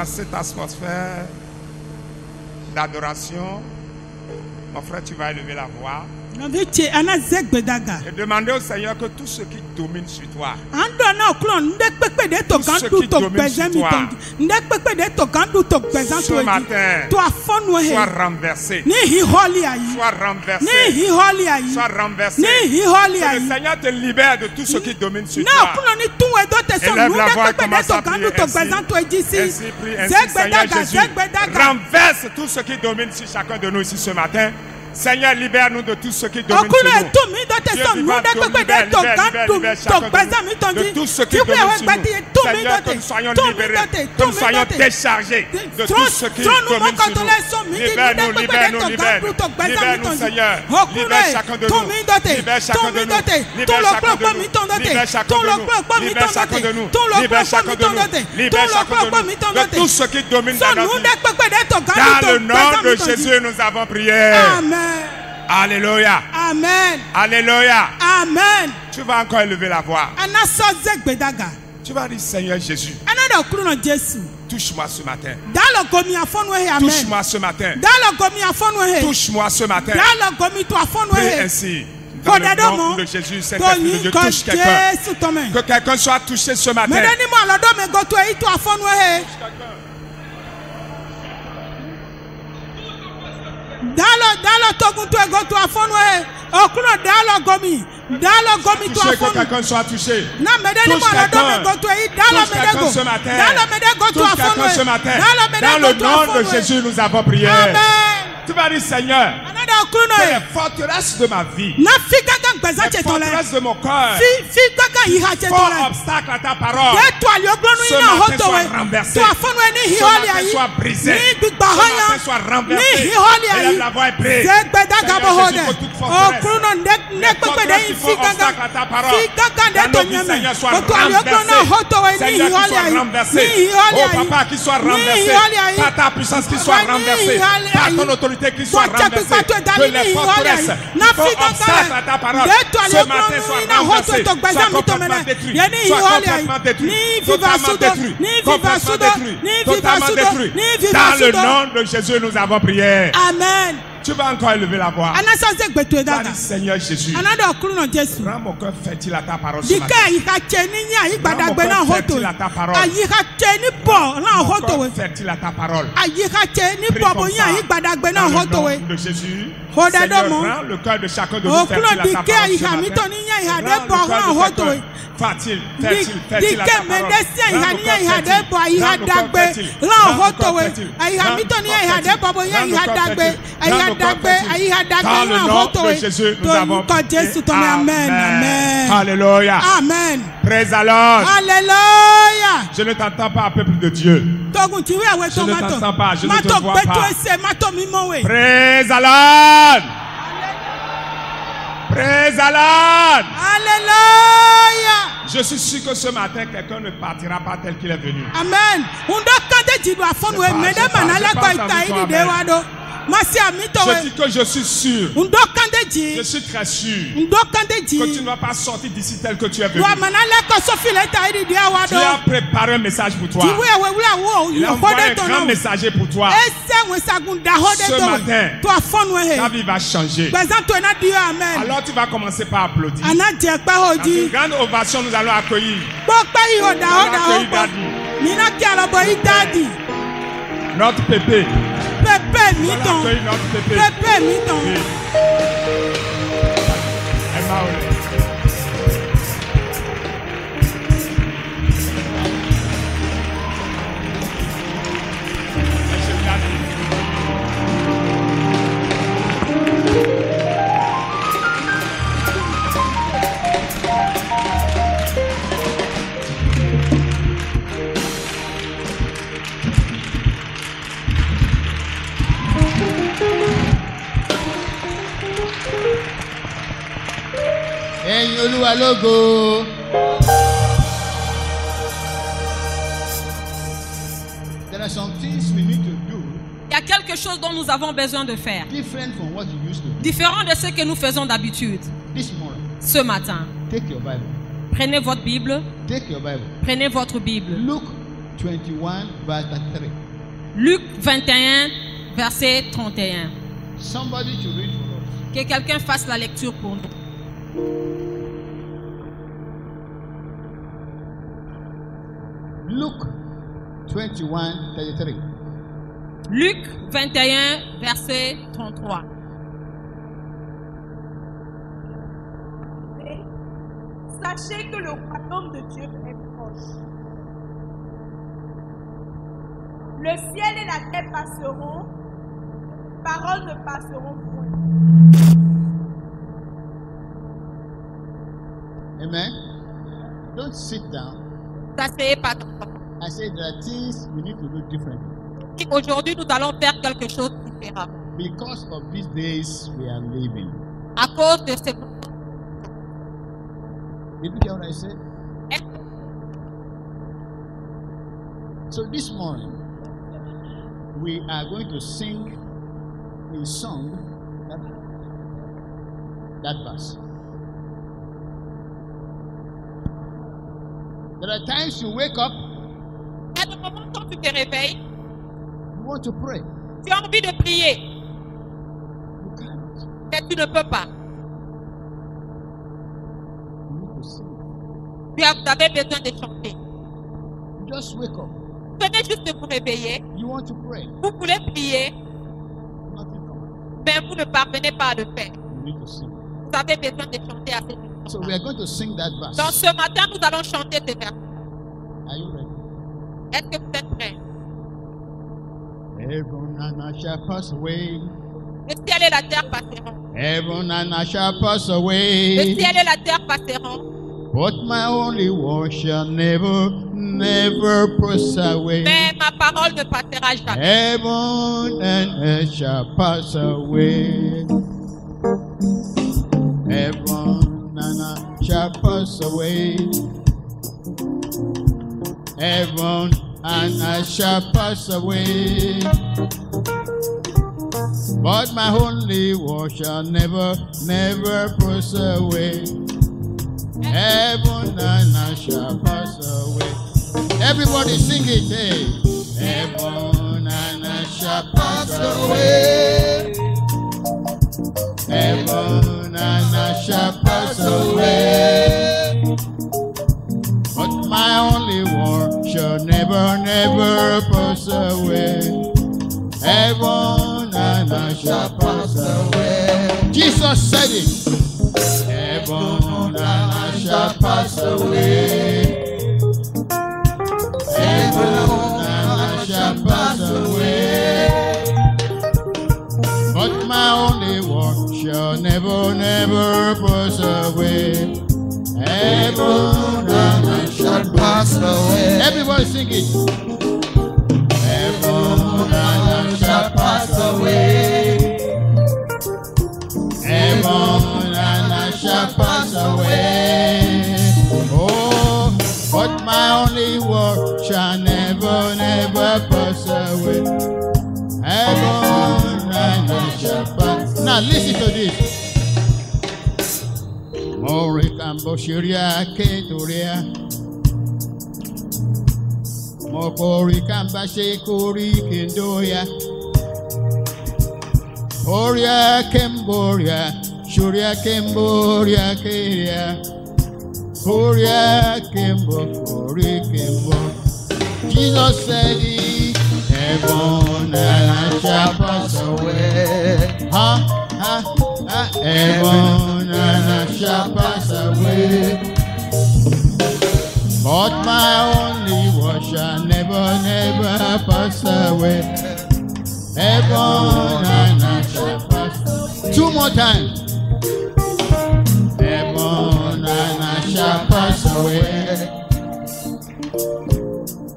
Dans cette atmosphère d'adoration, mon frère, tu vas élever la voix et demander au Seigneur que tout ce qui domine sur toi, ce matin, soit renversé. Soit renversé. Soit renversé. Que le Seigneur te libère de tout ce qui domine sur toi. Élève la voix et commence à prier ainsi. Ainsi prie, ainsi Seigneur Jésus, renverse tout ce qui domine sur chacun de nous ici ce matin. Seigneur, libère-nous de tout ce qui domine sur nous. Dieu vivant, libère chacun de tout ce qui domine sur nous. Seigneur, que nous soyons libérés, que nous soyons déchargés de tout ce qui domine sur nous. Libère-nous, libère-nous, libère-nous, Seigneur. Libère chacun de nous. Libère chacun de nous. Libère chacun de nous. Libère chacun de nous. Libère chacun de nous. Libère chacun de nous. Libère chacun de nous. De tout ce qui domine dans notre vie. Dans le nom de Jésus, nous avons prié. Amen. Alléluia. Amen. Alléluia. Amen. Tu vas encore élever la voix. Tu vas dire, Seigneur Jésus, touche-moi ce matin. Touche-moi ce matin. Touche-moi ce matin. Prie ainsi. Dans le nom de Jésus, Saint-Esprit de Dieu, touche quelqu'un. Que quelqu'un soit touché ce matin. Que quelqu'un soit touché. Touche quelqu'un ce matin. Touche quelqu'un ce matin. Dans le nom de Jésus, nous avons prié. Tu vas dire, Seigneur, que les forteresses de ma vie, les forteresses de mon cœur, font obstacle à ta parole, ce matin soit renversé, ce matin soit brisé, ce matin soit renversé. Élève la voix et prie. Seigneur Jésus, que toute forteresse, les forteresses qui font obstacle à ta parole, dans nos vies, Seigneur, soit renversé. Seigneur, qui soit renversé. Oh Papa, qui soit renversé. Par ta puissance, qui soit renversée. Par ton autorité, qui soit renversée. Que les forteresses qui font obstacle à ta parole, ce matin soit renversé, soit complètement détruit, soit complètement détruit, totalement détruit, complètement détruit, totalement détruit. Dans le nom de Jésus, nous avons prié. Amen. Tu vas encore élever la voix. Seigneur Jésus, rends mon cœur fertile à ta parole ce matin. Rends mon cœur fertile à ta parole. Mon cœur fertile à ta parole. Prie comme ça. Dans le nom de Jésus, Seigneur, rends le cœur de chacun de nous fertile à ta parole ce matin. Rends le cœur de chacun fertile, fertile, fertile à ta parole. Rends mon cœur fertile. Rends mon cœur fertile. Rends mon cœur fertile. Dans le nom de Jésus, nous avons prié. Amen. Amen. Alléluia. Amen. Praise the Lord. Alléluia. Je ne t'entends pas, peuple de Dieu. Je ne t'entends pas, je ne te vois pas. Praise the Lord. Praise the Lord. Alléluia. Je suis sûr que ce matin, quelqu'un ne partira pas tel qu'il est venu. Amen. Je dis que je suis sûr. Je suis très sûr que tu ne vas pas sortir d'ici tel que tu es venu. Dieu a préparé un message pour toi. Il a envoyé un grand messager pour toi. Ce matin, ta vie va changer. Alors tu vas commencer par applaudir. Dans une grande ovation, nous allons accueillir. Daddy. Notre pépé. Pépé Miton. Pépé Miton. Logo. There are some things we need to do. Il y a quelque chose dont nous avons besoin de faire. Different from what you used to do. Différent de ce que nous faisons d'habitude. This morning. Ce matin. Take your Bible. Prenez votre Bible. Take your Bible. Prenez votre Bible. Look 21, verse 3. Luc 21, verset 31. Somebody to read for us. Que quelqu'un fasse la lecture pour nous. Luke 21, 33. Luc 21, verset 33. Sachez que le royaume de Dieu est proche. Le ciel et la terre passeront, les paroles ne passeront point. Amen. Don't sit down. S'asseyez pas. I said there are things we need to do differently. Aujourd'hui, nous allons faire quelque chose de différent. Because of these days we are living. À cause de ces... Did you hear what I said? So this morning, we are going to sing a song, that verse. There are times you wake up, Il y a des moments quand tu te réveilles, you want to pray. tu as envie de prier, You can't. mais tu ne peux pas. You need to sing. Vous avez besoin de chanter. You just wake up. Venez juste vous réveiller, You want to pray. vous voulez prier, Nothing comes. mais vous ne parvenez pas à le faire. You need to sing. Vous avez besoin de chanter à cette So we are going to sing that verse. Donc ce matin, nous allons chanter ces vers. Are you ready? Est-ce que vous êtes prêts? Heaven and earth shall pass away. Le ciel et la terre passeront. Heaven and earth shall pass Le away. ciel et la terre passeront. But my only word shall never, never pass away. Mais ma parole ne passera jamais. Heaven and earth shall pass away. Heaven and earth shall pass away. Heaven and earth shall pass away. But my only word shall never, never pass away. Heaven and earth shall pass away. Everybody sing it, hey. Heaven and earth shall pass away. Heaven and earth shall pass away. But my only word shall never, never pass away. Heaven and earth shall pass away. Jesus said it. Heaven and earth shall pass away. Heaven and earth shall pass away. But my only word shall never, never pass away. Heaven and earth shall pass away. Everybody sing it. Heaven and earth shall pass away. Heaven and earth shall pass away. Oh, but my only word shall never, never pass away. Heaven and earth shall pass. Now listen to this. Mori Kamboshiria Ketoria. Mokori Kambashe Kori Kendoya. Oria Kemboria. Shuria Kemboria Keria. Oria Kembo. Kori Kembo. Jesus said it. Heaven and earth shall pass away. Heaven and earth shall pass away. But my only word shall never, never pass away. Heaven and earth shall pass away. Two more times. Heaven and earth shall pass away.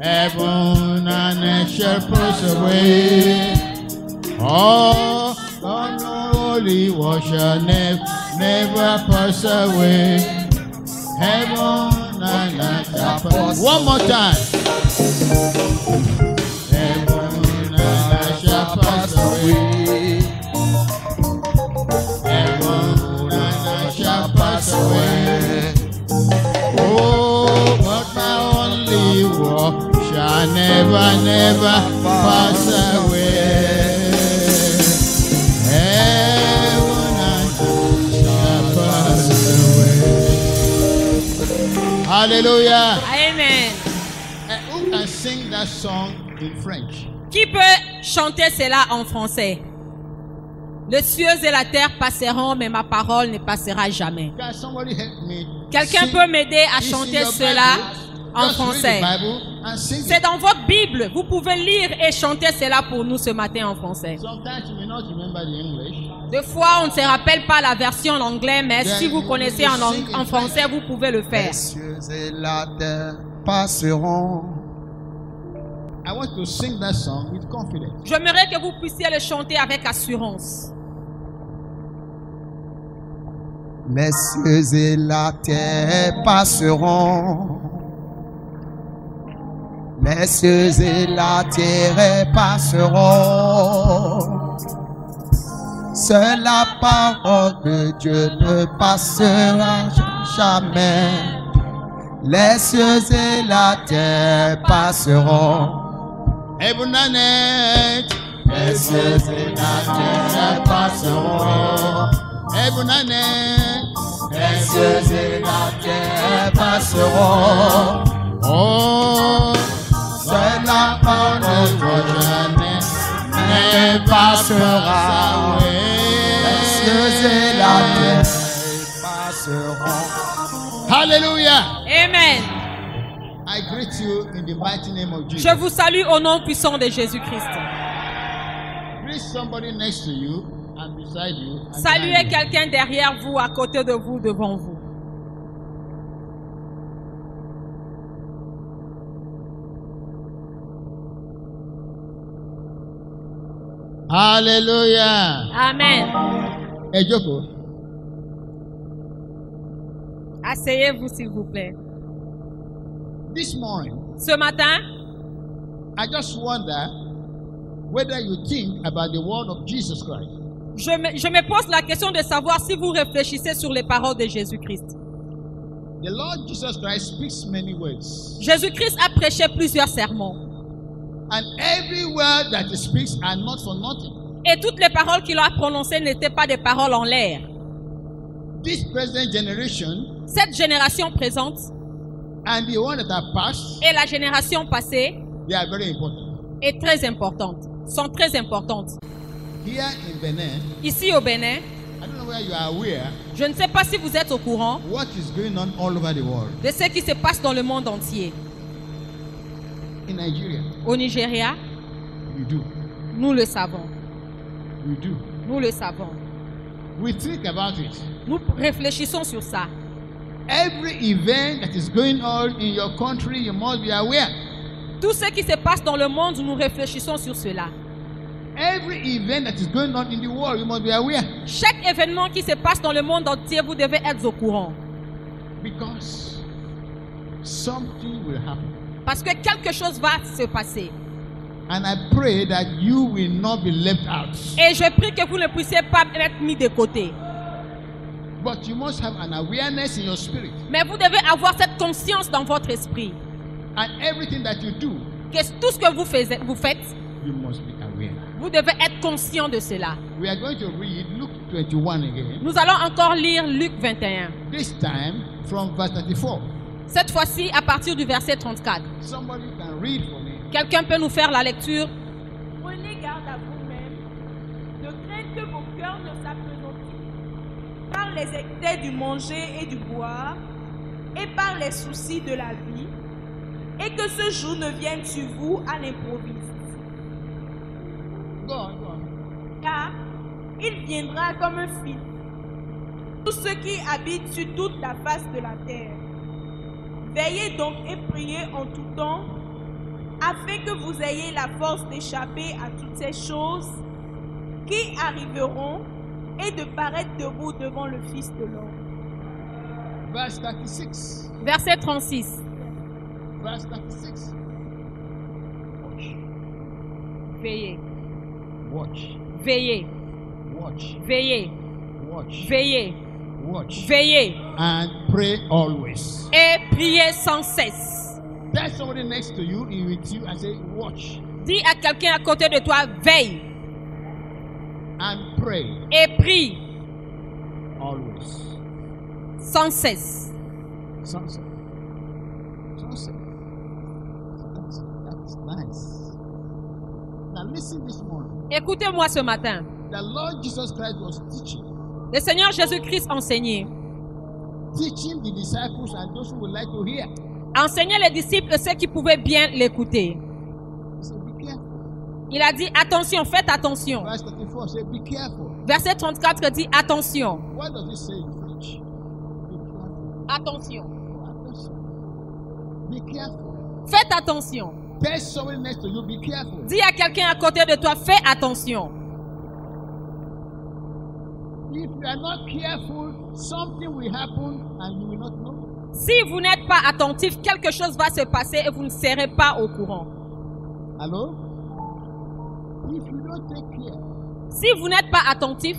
Heaven and earth shall pass away. Oh, holy word shall never pass away. Heaven and earth shall pass. One more time. Heaven and earth shall pass away. Heaven and earth shall pass away. Oh, but my only word shall never, never pass away. Heaven and earth shall pass away. Hallelujah. Amen. Who can sing that song in French? Qui peut chanter cela en français? Les cieux et la terre passeront, mais ma parole ne passera jamais. Can somebody help me? Quelqu'un peut m'aider à chanter cela en français? C'est dans votre Bible. Vous pouvez lire et chanter cela pour nous ce matin en français. Sometimes you may not remember the English. Des fois, on ne se rappelle pas la version en anglais, mais si vous connaissez en français, vous pouvez le faire. Les cieux et la terre passeront. I want to sing that song with confidence. J'aimerais que vous puissiez le chanter avec assurance. Les cieux et la terre passeront. Les cieux et la terre passeront. Seule la parole de Dieu ne passera jamais. Les cieux et la terre passeront. Heaven and earth, Les cieux et la terre passeront. heaven and earth, Les cieux et la terre passeront. oh, Seule la parole de Dieu ne passera. Les cieux et la terre passeront. Hallelujah. Amen. I greet you in the mighty name of Jesus. Je vous salue au nom puissant de Jésus-Christ. Greet somebody next to you and beside you. and Saluez behind you. quelqu'un derrière vous, à côté de vous, devant vous. Hallelujah. Amen. Hey, Joko, Asseyez-vous, s'il vous plaît. this morning, Ce matin, I just wonder whether you think about the word of Jesus Christ. je me pose la question de savoir si vous réfléchissez sur les paroles de Jésus-Christ. The Lord Jesus Christ speaks many words. Jésus-Christ a prêché plusieurs sermons. And every word that he speaks are not for nothing. Et toutes les paroles qu'il a prononcées n'étaient pas des paroles en l'air. This present generation Cette génération présente and the one that have passed, et la génération passée they are very important. est très importante, sont très importantes. Here in Benin, Ici au Bénin, I don't know where you are aware je ne sais pas si vous êtes au courant what is going on all over the world. de ce qui se passe dans le monde entier. In Nigeria, Au Nigeria, we do. nous le savons. We do. Nous le savons. We think about it. Nous réfléchissons sur ça. Every event that is going on in your country, you must be aware. Tout ce qui se passe dans le monde, nous réfléchissons sur cela. Every event that is going on in the world, you must be aware. Chaque événement qui se passe dans le monde entier, vous devez être au courant. Because something will happen. Parce que quelque chose va se passer. And I pray that you will not be left out. Et je prie que vous ne puissiez pas être mis de côté. But you must have an awareness in your spirit. Mais vous devez avoir cette conscience dans votre esprit. And everything that you do, Que tout ce que vous faites, you must be aware. vous devez être conscient de cela. We are going to read Luke 21 again. Nous allons encore lire Luc 21. This time from verse 34. Cette fois-ci, à partir du verset 34. Somebody can read for me. Quelqu'un peut nous faire la lecture? Prenez garde à vous-même, de crainte que vos cœurs ne s'appesantissent par les excès du manger et du boire, et par les soucis de la vie, et que ce jour ne vienne sur vous à l'improviste. Go on, go on. Car il viendra comme un fil. Tous ceux qui habitent sur toute la face de la terre. Veillez donc et priez en tout temps, afin que vous ayez la force d'échapper à toutes ces choses qui arriveront et de paraître debout devant le Fils de l'homme. Verse 36. Verset 36. Verse 36. Veillez, Watch. veillez, Watch. veillez, Watch. veillez, Watch. veillez And pray always. et priez sans cesse. Tell somebody next to you, with you, and say, watch. Dis à quelqu'un à côté de toi, veille. And pray. Et prie. Always. Sans cesse. Sans cesse. Sans cesse. That's nice. Now listen this morning. Écoutez-moi ce matin. The Lord Jesus Christ was teaching. Le Seigneur Jésus-Christ enseignait. Teaching the disciples and those who would like to hear. Enseignait les disciples et ceux qui pouvaient bien l'écouter. Il a dit attention, faites attention. Verse 34 say, be careful. Verset 34 dit attention. What does it say in French? Attention. Be careful. Faites attention. Tell someone next to you, be careful. Dis à quelqu'un à côté de toi, fais attention. If you are not careful, something will happen and you will not know. Si vous n'êtes pas attentif, quelque chose va se passer et vous ne serez pas au courant. Allô? If you don't take care, si vous n'êtes pas attentif,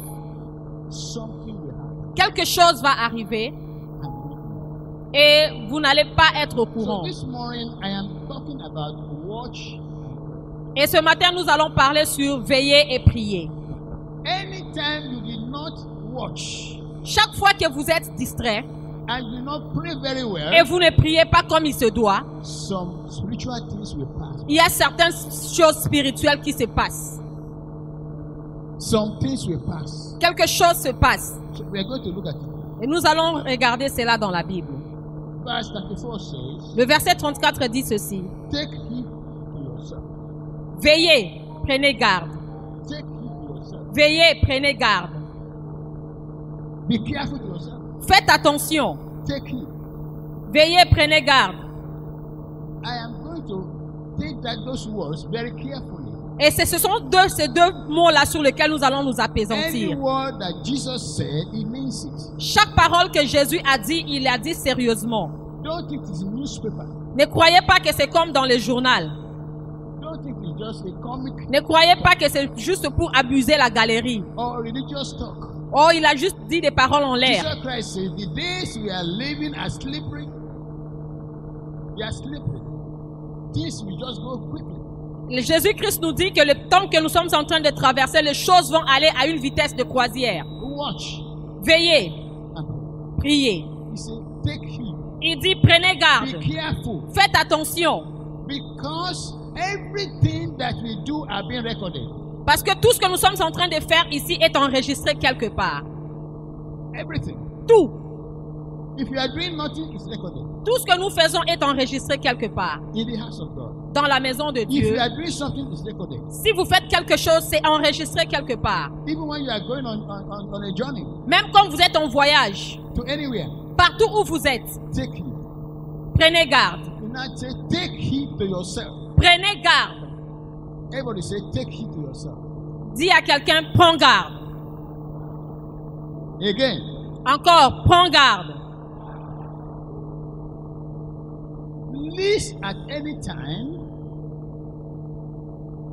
something will happen. Quelque chose va arriver et vous n'allez pas être au courant. So this morning I am talking about watch. Et ce matin, nous allons parler sur veiller et prier. Anytime you did not watch, chaque fois que vous êtes distrait, and you not pray very well, et vous ne priez pas comme il se doit, some spiritual things will pass. Il y a certaines choses spirituelles qui se passent. Some things will pass. Quelque chose se passe. So we are going to look at it. Et nous allons regarder cela dans la Bible. Verse 34 says, le verset 34 dit ceci. Take heed to yourself. Veillez, prenez garde. Take heed to yourself. Veillez, prenez garde. Be careful to yourself. Faites attention. Take heed. Veillez, prenez garde. I am going to take those words very carefully. Et ce sont ces deux mots-là sur lesquels nous allons nous appesantir. Any word that Jesus said, he means it. Chaque parole que Jésus a dit, il l'a dit sérieusement. Don't think it's a newspaper. Ne croyez pas que c'est comme dans le journal. Don't think it's just a comic. Ne croyez pas que c'est juste pour abuser la galerie. Or religious talk. Oh, il a juste dit des paroles en l'air. Jesus Christ says, the days we are living are slippery. We are slippery. Things will just go quickly. Jésus-Christ nous dit que le temps que nous sommes en train de traverser, les choses vont aller à une vitesse de croisière. Watch. Veillez. Priez. He said, take heed. Il dit, prenez garde. Be careful. Faites attention. Because everything that we do are being recorded. Parce que tout ce que nous sommes en train de faire ici est enregistré quelque part. Everything. Tout. If you are doing nothing, it's recorded. Tout ce que nous faisons est enregistré quelque part. In the house of God. Dans la maison de Dieu. If you are doing something, it's recorded. Si vous faites quelque chose, c'est enregistré quelque part. Even when you are going on a journey. Même quand vous êtes en voyage. To anywhere. Partout où vous êtes. Take heed. Prenez garde. You now say, take heed to yourself. Prenez garde. Everybody say, take heed to yourself. Dis à quelqu'un, prends garde. Again. Encore, prends garde. Lest at any time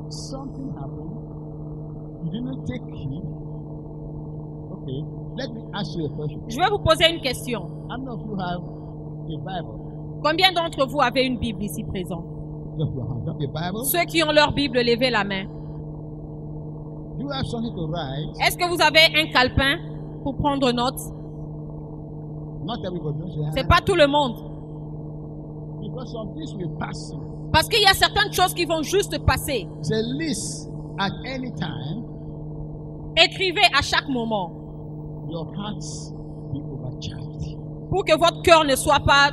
something happened, you didn't take heed. Okay, let me ask you a question. Je vais vous poser une question. How many of you have a Bible? Combien d'entre vous avez une Bible ici présent? Ceux qui ont leur Bible, levez la main. Do you have something to write? Est-ce que vous avez un calepin pour prendre note? Not everybody. C'est pas tout le monde. Because some things will pass. Parce qu'il y a certaines choses qui vont juste passer. The list at any time. Écrivez à chaque moment. Your hearts be overcharged. Pour que votre cœur ne soit pas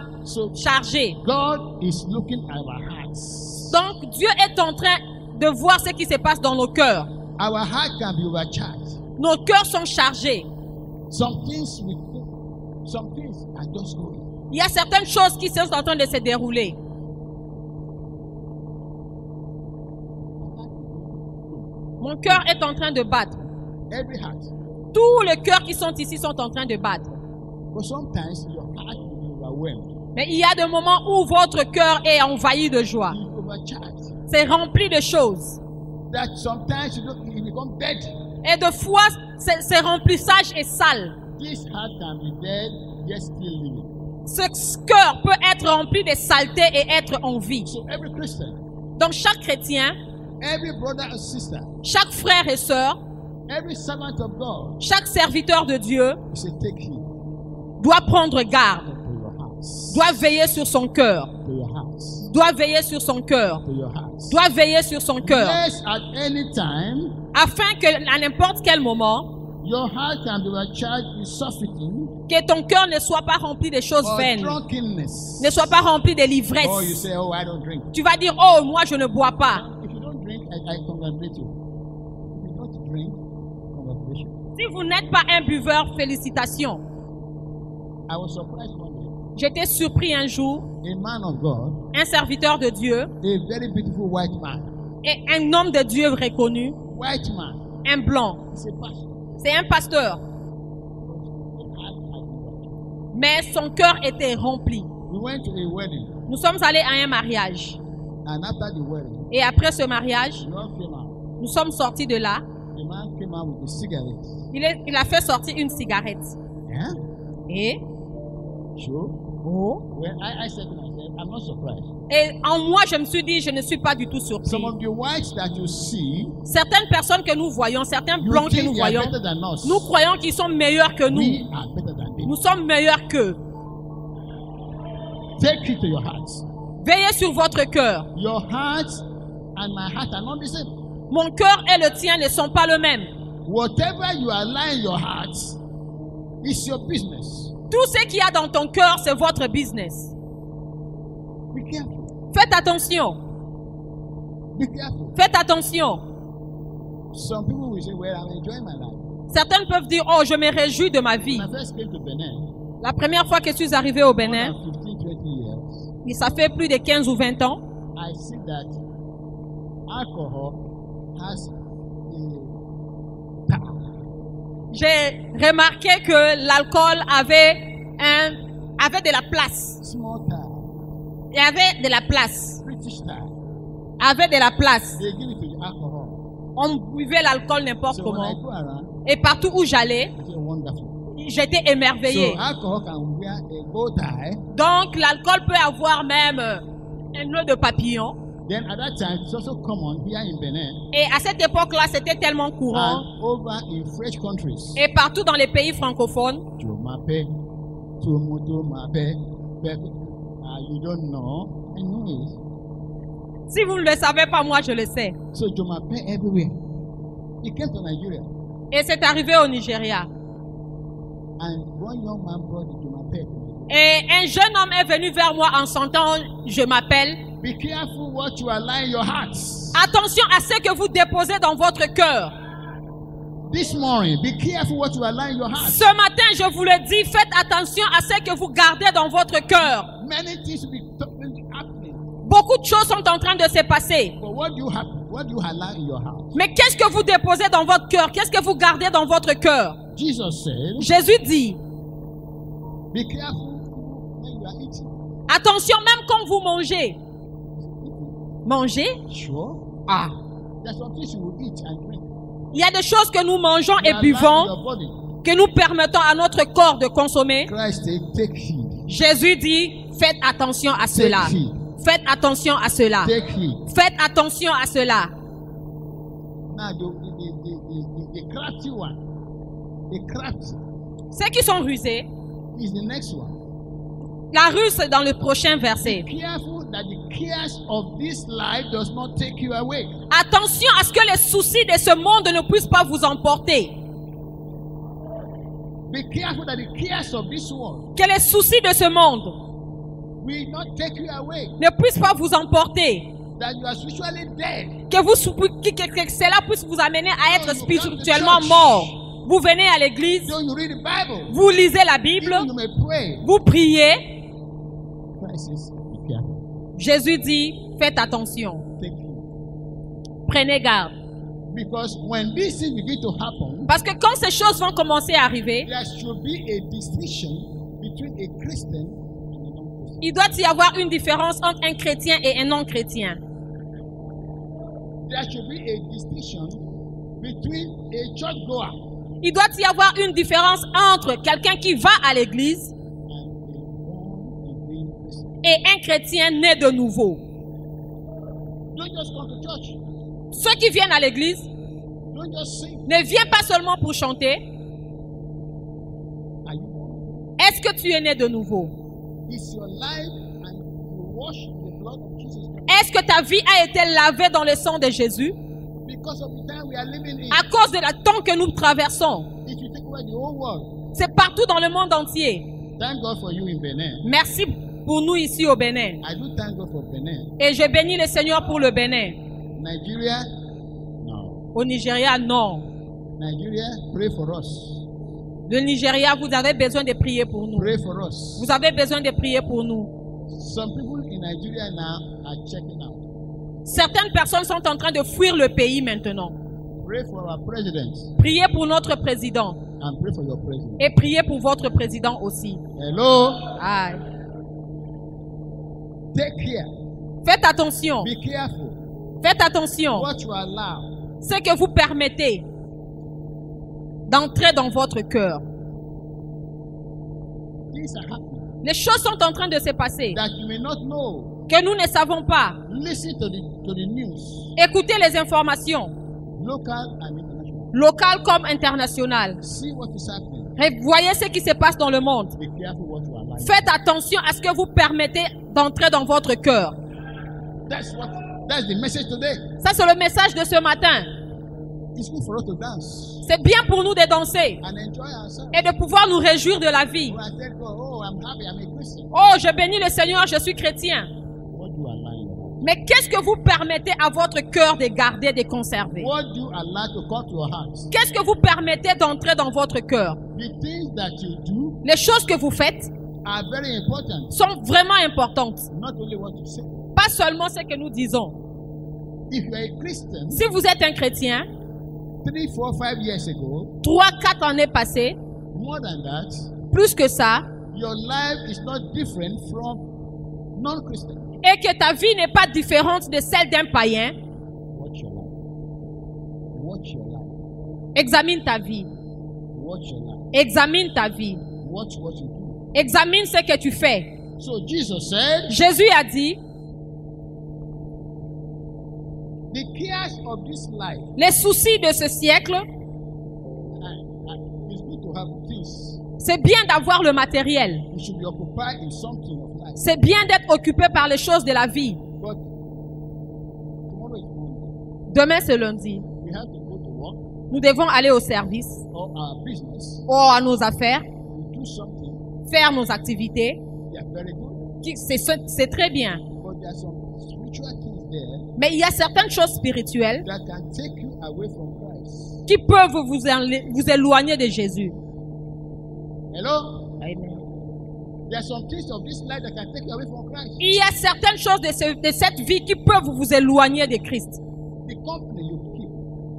chargé. God is looking at our hearts. Donc Dieu est en train de voir ce qui se passe dans nos cœurs. Our heart can be overcharged. Nos cœurs sont chargés. Some things are just going. Il y a certaines choses qui sont en train de se dérouler. Mon cœur est en train de battre. Every heart. Tous les cœurs qui sont ici sont en train de battre. But sometimes your heart will be overwhelmed. Mais il y a des moments où votre cœur est envahi de joie. C'est rempli de choses. That sometimes you become dead. Et de fois, ce remplissage est sale. This heart can be dead, yet still living. Ce cœur peut être remplir de saleté et être en vie. So every Christian, Donc chaque chrétien, every brother and sister, chaque frère et sœur, every servant of God, chaque serviteur de Dieu he said, take heed doit prendre garde, to your house, doit veiller sur son cœur, to your house, doit veiller sur son cœur, to your house. doit veiller sur son cœur, Yes, at any time, afin que à n'importe quel moment, your heart can be recharged with surfeiting que ton cœur ne soit pas rempli de choses or vaines, drunkenness. ne soit pas rempli de Or you l'ivresse. say, oh, I don't drink. Tu vas dire, oh, moi je ne bois pas. If you don't drink, I congratulate you. If you don't drink, congratulations. Si vous n'êtes pas un buveur, félicitations. I was surprised one day. J'étais surpris un jour, A man of God, un serviteur de Dieu a very beautiful white man, et un homme de Dieu reconnu, white man, un blanc. he's a pastor. C'est un pasteur, mais son cœur était rempli. We went to a wedding, Nous sommes allés à un mariage. and after the wedding, Et après ce mariage, we all came out. nous sommes sortis de là. The man came out with a cigarette. Il a fait sortir une cigarette. Yeah? Et, Sure. Well, I said to myself, I'm not surprised. et en moi, je me suis dit, je ne suis pas du tout surpris. Some of the whites that you see, Certaines personnes que nous voyons, certains you blancs que think nous they are voyons, better than us. nous croyons qu'ils sont meilleurs que We nous. are better than them. Nous sommes meilleurs qu'eux. Take it to your hearts. Veillez sur votre cœur. Your heart and my heart are not the same. Mon cœur et le tien ne sont pas le même. Whatever you align your heart is your business. Tout ce qu'il y a dans ton cœur, c'est votre business. Be careful. Faites attention. Be careful. Faites attention. Some people will say, well, I'm enjoying my life. Certaines peuvent dire, oh, je me réjouis de ma vie. When I first came to Benin, La première fois que je suis arrivé au more Bénin, than 15, 20 years, et ça fait plus de 15 ou 20 ans, I see that alcohol has a power. j'ai remarqué que l'alcool avait de la place. Small town, Il y avait de la place. British style. Avait de la place. They give it to the alcohol. On buvait l'alcool n'importe So when I comment. go around, Et partout où j'allais, I say, wonderful. j'étais émerveillé. So alcohol can wear a bow tie. Donc l'alcool peut avoir même un nœud de papillon. Then at that time, it's also common here in Benin Et à cette époque-là, c'était tellement courant. and over in French countries. Et partout dans les pays francophones, You m'appelles, tu m'appelles, you don't know. I know it. si vous ne le savez pas, moi je le sais. So you m'appelles everywhere. He came to Nigeria Et c'est arrivé au Nigeria. and one young man brought the Jumape. Et un jeune homme est venu vers moi en sentant, je m'appelle. Be careful what you align your hearts. Attention à ce que vous déposez dans votre cœur. This morning, be careful what you align your hearts. Ce matin, je vous le dis, faites attention à ce que vous gardez dans votre cœur. Many things will be happening. Beaucoup de choses sont en train de se passer. But what do you align in your heart? Mais qu'est-ce que vous déposez dans votre cœur? Qu'est-ce que vous gardez dans votre cœur? Jesus said, Jésus dit, be careful when you are eating. attention même quand vous mangez. Manger? Sure. Ah. There's some things you will eat and drink. Il y a des choses que nous mangeons et You align buvons, your body. que nous permettons à notre corps de consommer. Christ said, take heed. Jésus dit, faites attention à cela. Take heed. Faites attention à cela. Take heed. Faites attention à cela. Now, the crafty one, the crafty Ceux qui sont rusés, is the next one. la ruse est dans le prochain verset. Be careful that the cares of this life does not take you away. Attention à ce que les soucis de ce monde ne puissent pas vous emporter. Be careful that the cares of this world Que les soucis de ce monde will not take you away. ne puissent pas vous emporter. That you are spiritually dead. Que cela puisse vous amener à être spirituellement mort. Vous venez à l'église, So you read the Bible. vous lisez la Bible, Even you may pray. vous priez. Christ says, be careful. Jésus dit, faites attention, Take heed. prenez garde. Because when these things begin to happen, Parce que quand ces choses vont commencer à arriver, there should be a distinction between a Christian and a non-Christian. il doit y avoir une différence entre un chrétien et un non-chrétien. There should be a distinction between a churchgoer Il doit y avoir une différence entre quelqu'un qui va à l'église and a born-again Christian. et un chrétien né de nouveau. Don't just come to church. Ceux qui viennent à l'église Don't just sing. ne viennent pas seulement pour chanter. Are you? Est-ce que tu es né de nouveau? Is your life and you wash in the blood of Jesus Christ? Est-ce que ta vie a été lavée dans le sang de Jésus? Because of the time we are living in, À cause de la temps que nous traversons. it will take away the whole world. C'est partout dans le monde entier. Thank God for you in Benin. Merci pour nous ici au Bénin. I do thank God for Benin. Et je bénis le Seigneur pour le Bénin. Nigeria, no. Au Nigeria, non. Nigeria, pray for us. Le Nigeria, vous avez besoin de prier pour nous. Pray for us. Vous avez besoin de prier pour nous. Some people in Nigeria now are checking out. Certaines personnes sont en train de fuir le pays maintenant. Pray for our president Priez pour notre président. and pray for your president. Et priez pour votre président aussi. Hello, Aïe. take care. Faites attention. Be careful. Faites attention. What you allow. Ce que vous permettez d'entrer dans votre cœur. Things are happening Les choses sont en train de se passer that you may not know. que nous ne savons pas. Listen to the news, Écoutez les informations, local and international. locales comme internationales. See what is happening. Et voyez ce qui se passe dans le monde. Be careful what you allow. Faites attention à ce que vous permettez d'entrer dans votre cœur. That's the message today. Ça, c'est le message de ce matin. It's good for us to dance C'est bien pour nous de danser and enjoy ourselves. et de pouvoir nous réjouir de la vie. When I tell God, oh, I'm happy, I'm a Christian. Oh, je bénis le Seigneur, je suis chrétien. What do you allow in your heart? Mais qu'est-ce que vous permettez à votre cœur de garder, de conserver? What do you allow to come to your heart? Qu'est-ce que vous permettez d'entrer dans votre cœur? The things that you do Les choses que vous faites are very important. sont vraiment importantes. Not only what you say. Pas seulement ce que nous disons. If you're a Christian, Si vous êtes un chrétien, 3, 4, 5 years ago, 3, 4 années passées, more than that, plus que ça, your life is not different from non-Christian. et que ta vie n'est pas différente de celle d'un païen, Watch your life. Watch your life. examine ta vie. Watch your life. Examine ta vie. Watch what you do. Examine ce que tu fais. So Jesus said, Jésus a dit, the cares of this life, les soucis de ce siècle, it's good to have things. c'est bien d'avoir le matériel. You should be occupied in something of life. C'est bien d'être occupé par les choses de la vie. But tomorrow is Monday. Demain, c'est lundi. We have to go to work Nous devons aller au service, or our business. ou à nos affaires, We do something. faire nos activités. They are very good. C'est très bien. But there are some spiritual things there Mais il y a certaines choses spirituelles that can take you away from Christ. qui peuvent vous éloigner de Jésus. Hello? Amen. There are some things of this life that can take you away from Christ. Il y a certaines choses de cette vie qui peuvent vous éloigner de Christ. The company you keep.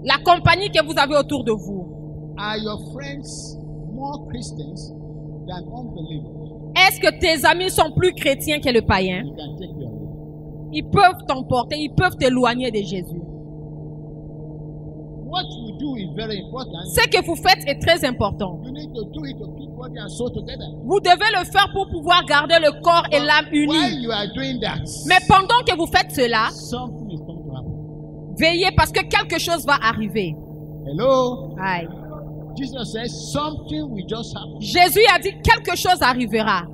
La compagnie que vous avez autour de vous. Are your friends more Christians than unbelievers? Est-ce que tes amis sont plus chrétiens que le païen? They can take you away. Ils peuvent t'emporter, ils peuvent t'éloigner de Jésus. What you do is very important. Ce que vous faites est très important. You need to do it to keep body and soul together. Vous devez le faire pour pouvoir garder le corps et l'âme While unis. you are doing that, Mais pendant que vous faites cela, something is going to happen. veillez parce que quelque chose va arriver. Hello? Aïe. Jesus says something will just happen. Jésus a dit quelque chose arrivera.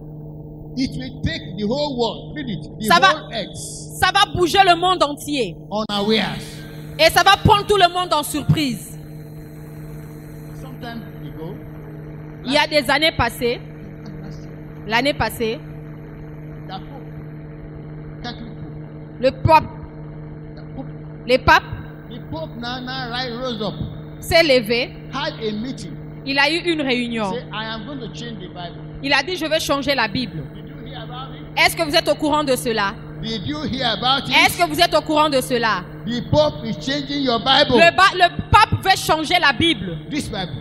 It will take the whole world, read it, the Ça va- whole earth Ça va bouger le monde entier. unawares. Et ça va prendre tout le monde en surprise. Sometime ago, Il y a des années passées, l'année passée, the Pope, Catholic Pope, le pape, les papes the Pope now rose up, s'est levé. had a meeting. Il a eu une réunion. Say, I am going to change the Bible. Il a dit, je vais changer la Bible. Did you hear about it? Est-ce que vous êtes au courant de cela? Did you hear about Est-ce it? que vous êtes au courant de cela? The Pope is changing your Bible. Le pape veut changer la Bible. This Bible.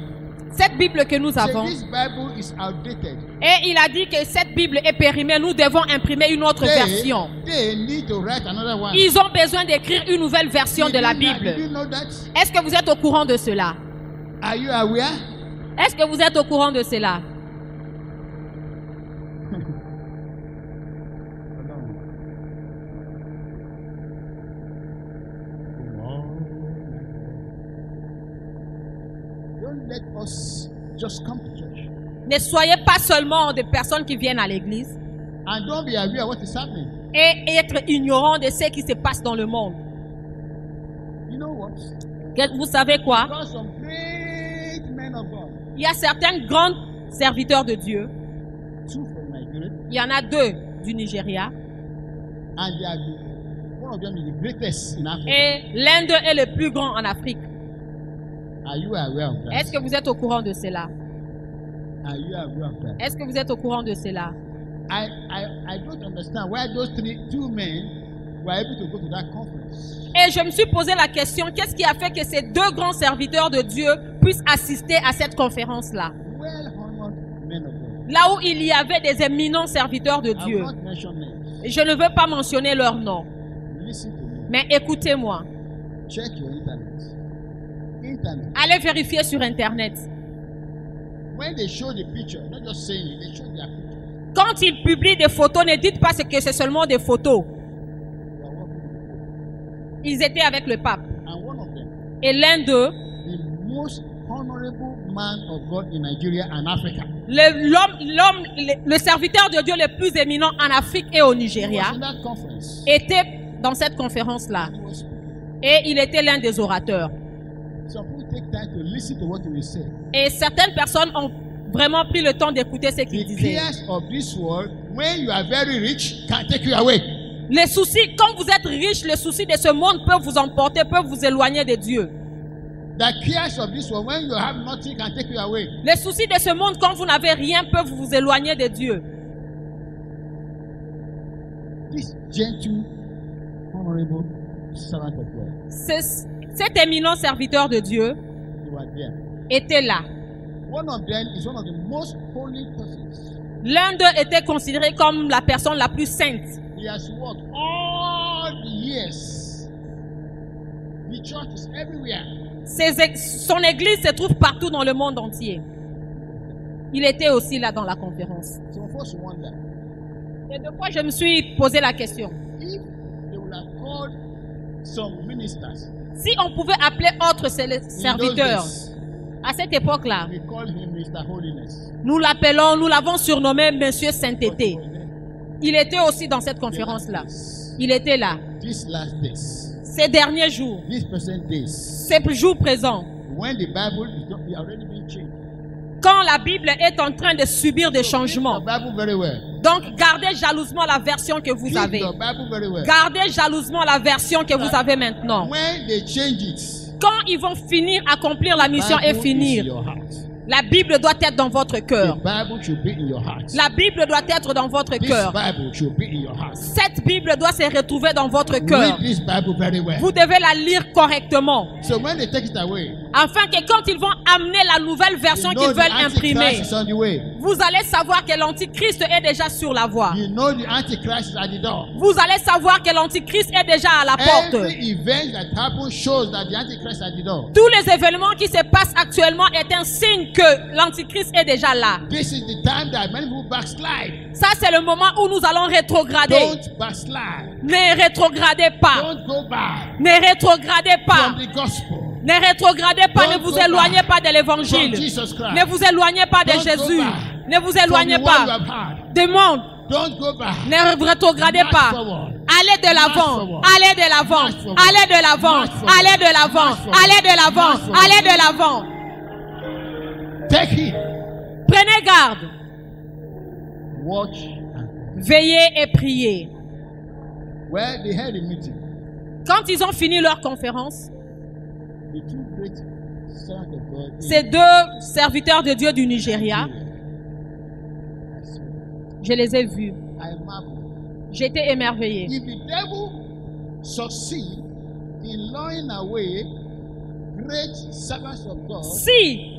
Cette Bible que nous Say, avons. this Bible is outdated. Et il a dit que cette Bible est périmée. Nous devons imprimer une autre version. They need to write another one. Ils ont besoin d'écrire une nouvelle version de la Did you Bible. know that? Est-ce que vous êtes au courant de cela? Are you aware? Est-ce que vous êtes au courant de cela? let us just come to church. Ne soyez pas seulement des personnes qui viennent à l'église And don't be aware of what is happening. et être ignorant de ce qui se passe dans le monde. You know what? Vous savez quoi? There are some great men of God. Il y a certains grands serviteurs de Dieu. Two from Nigeria. Il y en a 2 du Nigeria. And they are one of them is the greatest in Africa. Et l'un d'eux est le plus grand en Afrique. Are you aware of that? Est-ce que vous êtes au courant de cela? Are you aware of that? Est-ce que vous êtes au courant de cela? I don't understand why those two men were able to go to that conference. Et je me suis posé la question, qu'est-ce qui a fait que ces 2 grands serviteurs de Dieu puissent assister à cette conférence-là? Well-honored men of God. Là où il y avait des éminents serviteurs de I Dieu. will not mention names. Je ne veux pas mentionner leur nom. Listen to me. Mais écoutez-moi. Check your internet. Internet. Allez vérifier sur Internet. When they show the picture, not just saying it, they show their picture. Quand ils publient des photos, ne dites pas que c'est seulement des photos. They are walking with the Pope. Ils étaient avec le pape. And one of them, Et l'un d'eux, the most honorable man of God in Nigeria and Africa, le serviteur de Dieu le plus éminent en Afrique et au he Nigeria, was in that conference. était dans cette conférence-là. He was speaking. Et il était l'un des orateurs. Some people take time to listen to what he will say. Et certaines personnes ont vraiment pris le temps d'écouter ce qu'il The disait. cares of this world, when you are very rich, can take you away. Les soucis, quand vous êtes riche, les soucis de ce monde peuvent vous emporter, peuvent vous éloigner de Dieu. The cares of this world, when you have nothing, can take you away. Les soucis de ce monde, quand vous n'avez rien, peuvent vous éloigner de Dieu. This gentle, honorable servant of God, Cet éminent serviteur de Dieu they were there. était là. One of them is one of the most holy persons. L'un d'eux était considéré comme la personne la plus sainte. He has worked all the years. The church is everywhere. Son église se trouve partout dans le monde entier. Il était aussi là dans la conférence. Some of us wonder Et 2 fois, je me suis posé la question. if they would have called some ministers. Si on pouvait appeler autres serviteurs, à cette époque-là, We call him Mr. Holiness. nous l'avons surnommé Monsieur Sainteté. Il était aussi dans cette conférence-là. Il était là. These last days, Ces derniers jours, these present days, ces jours présents, when the Bible is not, already been changed. quand la Bible est en train de subir des changements, Read the Bible very well. donc gardez jalousement la version que vous Read avez. the Bible very well. Gardez jalousement la version que vous avez maintenant. When they change it, Quand ils vont finir, accomplir la mission et Bible is in finir, your heart. la Bible doit être dans votre The cœur. Bible should be in your heart. La Bible doit être dans votre This cœur. Bible should be in your heart. Cette Bible doit se retrouver dans votre cœur. Read this Bible very well. Vous devez la lire correctement. So when they take it away, Afin que quand ils vont amener la nouvelle version you know qu'ils the veulent imprimer, Antichrist is on the way. vous allez savoir que l'Antichrist est déjà sur la voie. You know the Antichrist is at the door. Vous allez savoir que l'Antichrist est déjà à la porte. Every event that happens shows that the Antichrist is at the door. Tous les événements qui se passent actuellement est un signe que l'Antichrist est déjà là. This is the time that many people backslide. Ça, c'est le moment où nous allons rétrograder. Don't backslide. Ne rétrogradez pas. Don't go back Ne rétrogradez pas. from the gospel. Ne rétrogradez pas. Don't Ne vous go éloignez back pas de from l'évangile. Jesus Christ. Ne vous éloignez pas de Don't go Jésus. back Ne vous From éloignez the one you pas have had. des mondes. Don't go back. Ne rétrogradez March pas. forward. Allez de l'avant. forward. Allez de l'avant. March forward. Allez de l'avant. March forward. Allez de l'avant. March forward. Allez de l'avant. March forward. Allez de l'avant. Take it. Prenez garde. Watch. Veillez et priez. Well, they had a meeting. Quand ils ont fini leur conférence, The two great servants of God. ces 2 serviteurs de Dieu du Nigeria, je les ai vus. I marvel. J'étais émerveillé. If the devil succeed in luring away great servants of God, Si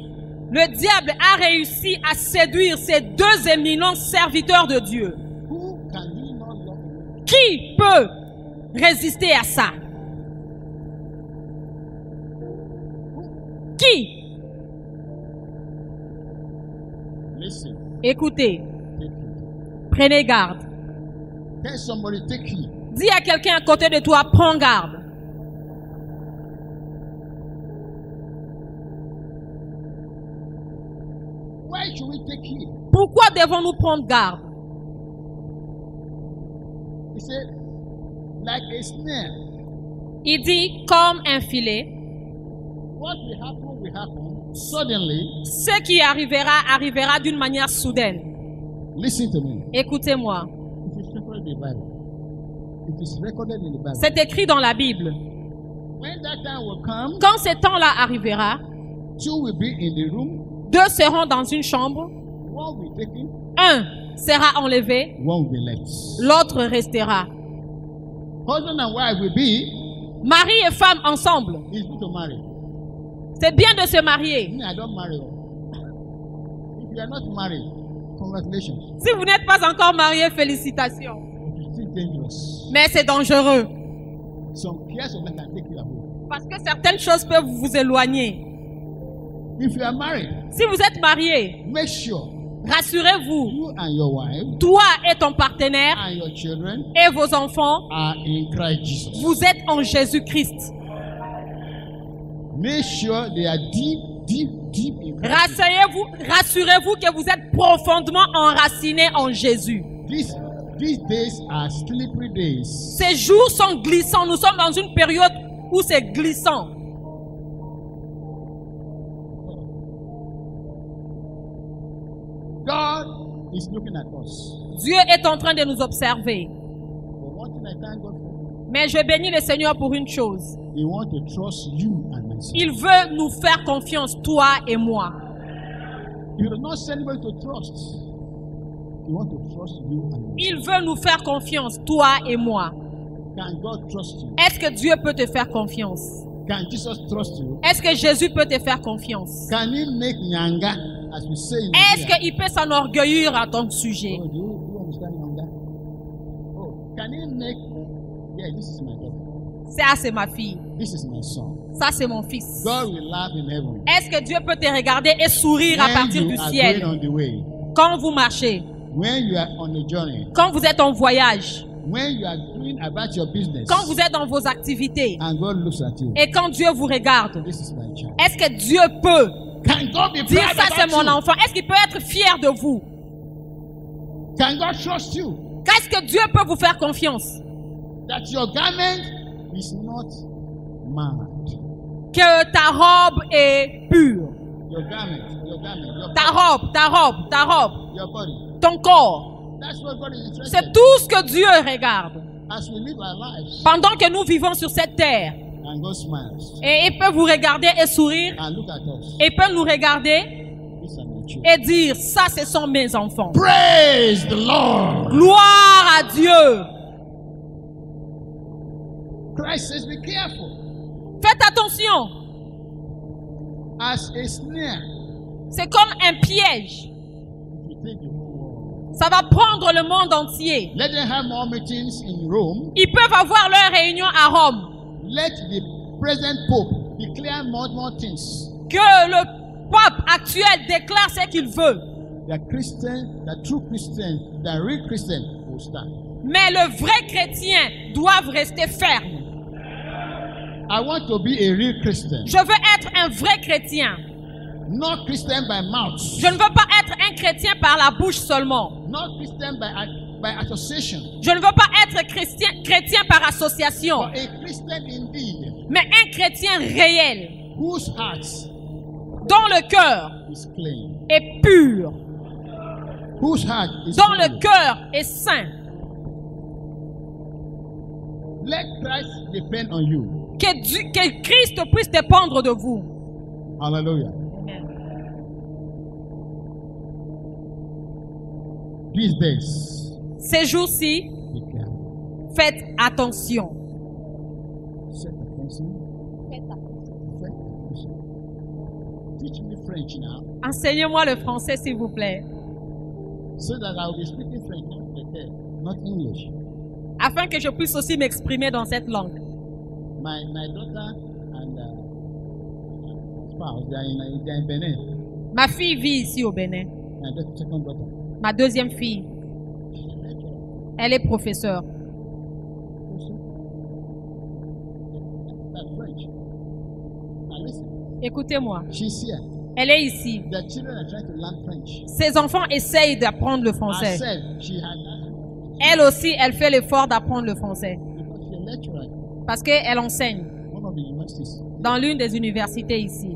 le diable a réussi à séduire ces 2 éminents serviteurs de Dieu, who can he not love? qui peut résister à ça? Qui? Listen. Écoutez, Take it. prenez garde. Tell somebody, take it. Dis à quelqu'un à côté de toi, prends garde. should we take heed? Pourquoi devons-nous prendre garde? He said, like a snare. Il dit comme un filet. What will happen suddenly. Ce qui arrivera, arrivera d'une manière soudaine. Listen to me. Écoutez-moi. It is recorded in the Bible. It is recorded in the Bible. C'est écrit dans la Bible. When that time will come, quand ce temps-là arrivera, two will be in the room. Deux seront dans une chambre. One will be taken. Un sera enlevé. One will be left. L'autre restera. Husband and wife will be. Mari et femme ensemble. It's good to marry. C'est bien de se marier. Me, I don't marry. If you are not married, congratulations. Si vous n'êtes pas encore marié, félicitations. It's still dangerous. Mais c'est dangereux. Some cares of men can take you away. Parce que certaines choses peuvent vous éloigner. If you are married, si vous êtes marié, make sure. Rassurez-vous, you and your wife, toi et ton partenaire and your children, et vos enfants are in Christ Jesus. Vous êtes en Jésus-Christ. Make sure they are deep in Christ. Rassurez-vous que vous êtes profondément enracinés en Jésus. These days are slippery days. Ces jours sont glissants. Nous sommes dans une période où c'est glissant. God is looking at us. Dieu est en train de nous observer. Mais je bénis le Seigneur pour une chose. He wants to trust you and myself. Il veut nous faire confiance, toi et moi. He does not send anybody to trust. He wants to trust you and myself. Il veut nous faire confiance, toi et moi. Can God trust you? Est-ce que Dieu peut te faire confiance? Can Jesus trust you? Est-ce que Jésus peut te faire confiance? Can he make nyanga, as we say in Est-ce qu'il peut s'enorgueillir à ton sujet? Oh, do you understand nyanga? Oh, can he make? Yeah, this is my daughter. Ça, c'est ma fille. This is my son. Ça, c'est mon fils. God will laugh in heaven. Est-ce que Dieu peut te regarder et sourire à partir du ciel? On the way. Quand vous marchez. When you are on a journey. Quand vous êtes en voyage. When you are doing about your business. Quand vous êtes dans vos activités. And God looks at you. Et quand Dieu vous regarde. This is my child. Est-ce que Dieu peut Can God be dire ça, c'est mon enfant? Est-ce qu'il peut être fier de vous? Can God trust you? Qu'est-ce que Dieu peut vous faire confiance? That your garment is not marred. Que ta robe est pure. Your garment, your ta robe, your body. Ton corps. That's what God is interested. C'est tout ce que Dieu regarde. As we live our lives. Pendant que nous vivons sur cette terre. And God smiles. Et il peut vous regarder et sourire. And look at us. Et il peut nous regarder et dire, ça, ce sont mes enfants. Praise the Lord. Gloire à Dieu. Christ says, be careful. Faites attention. As a snare. C'est comme un piège. Ça va prendre le monde entier. Let them have more meetings in Rome. Ils peuvent avoir leur réunion à Rome. Let the present Pope declare more things. Que le pape actuel déclare ce qu'il veut. The Christian, the true Christian, the real Christian will stand. Mais le vrai chrétien doit rester ferme. I want to be a real Christian. Je veux être un vrai chrétien. Not Christian by mouth. Je ne veux pas être un chrétien par la bouche seulement. Not Christian by association. Je ne veux pas être chrétien par association. But a Christian indeed. Mais un chrétien réel. Whose heart dont le cœur est pur. Whose heart is dont pure. Le cœur est saint. Let Christ depend on you. Que Christ puisse dépendre de vous. Hallelujah. These days, ces jours-ci, faites attention. Teach me French now. Enseignez-moi le français, s'il vous plaît. So that I will be speaking French, not English. Afin que je puisse aussi m'exprimer dans cette langue. My daughter and spouse, they are in Benin. Ma fille vit ici au Bénin. Second daughter. Ma deuxième fille, elle est professeure. Écoutez-moi. Écoutez-moi. She's here. Elle est ici. The children are trying to learn French. Ses enfants essayent d'apprendre le français. Herself, she had Elle aussi, elle fait l'effort d'apprendre le français. because she's a lecturer Parce qu'elle enseigne in one of the universities. dans l'une des universités ici.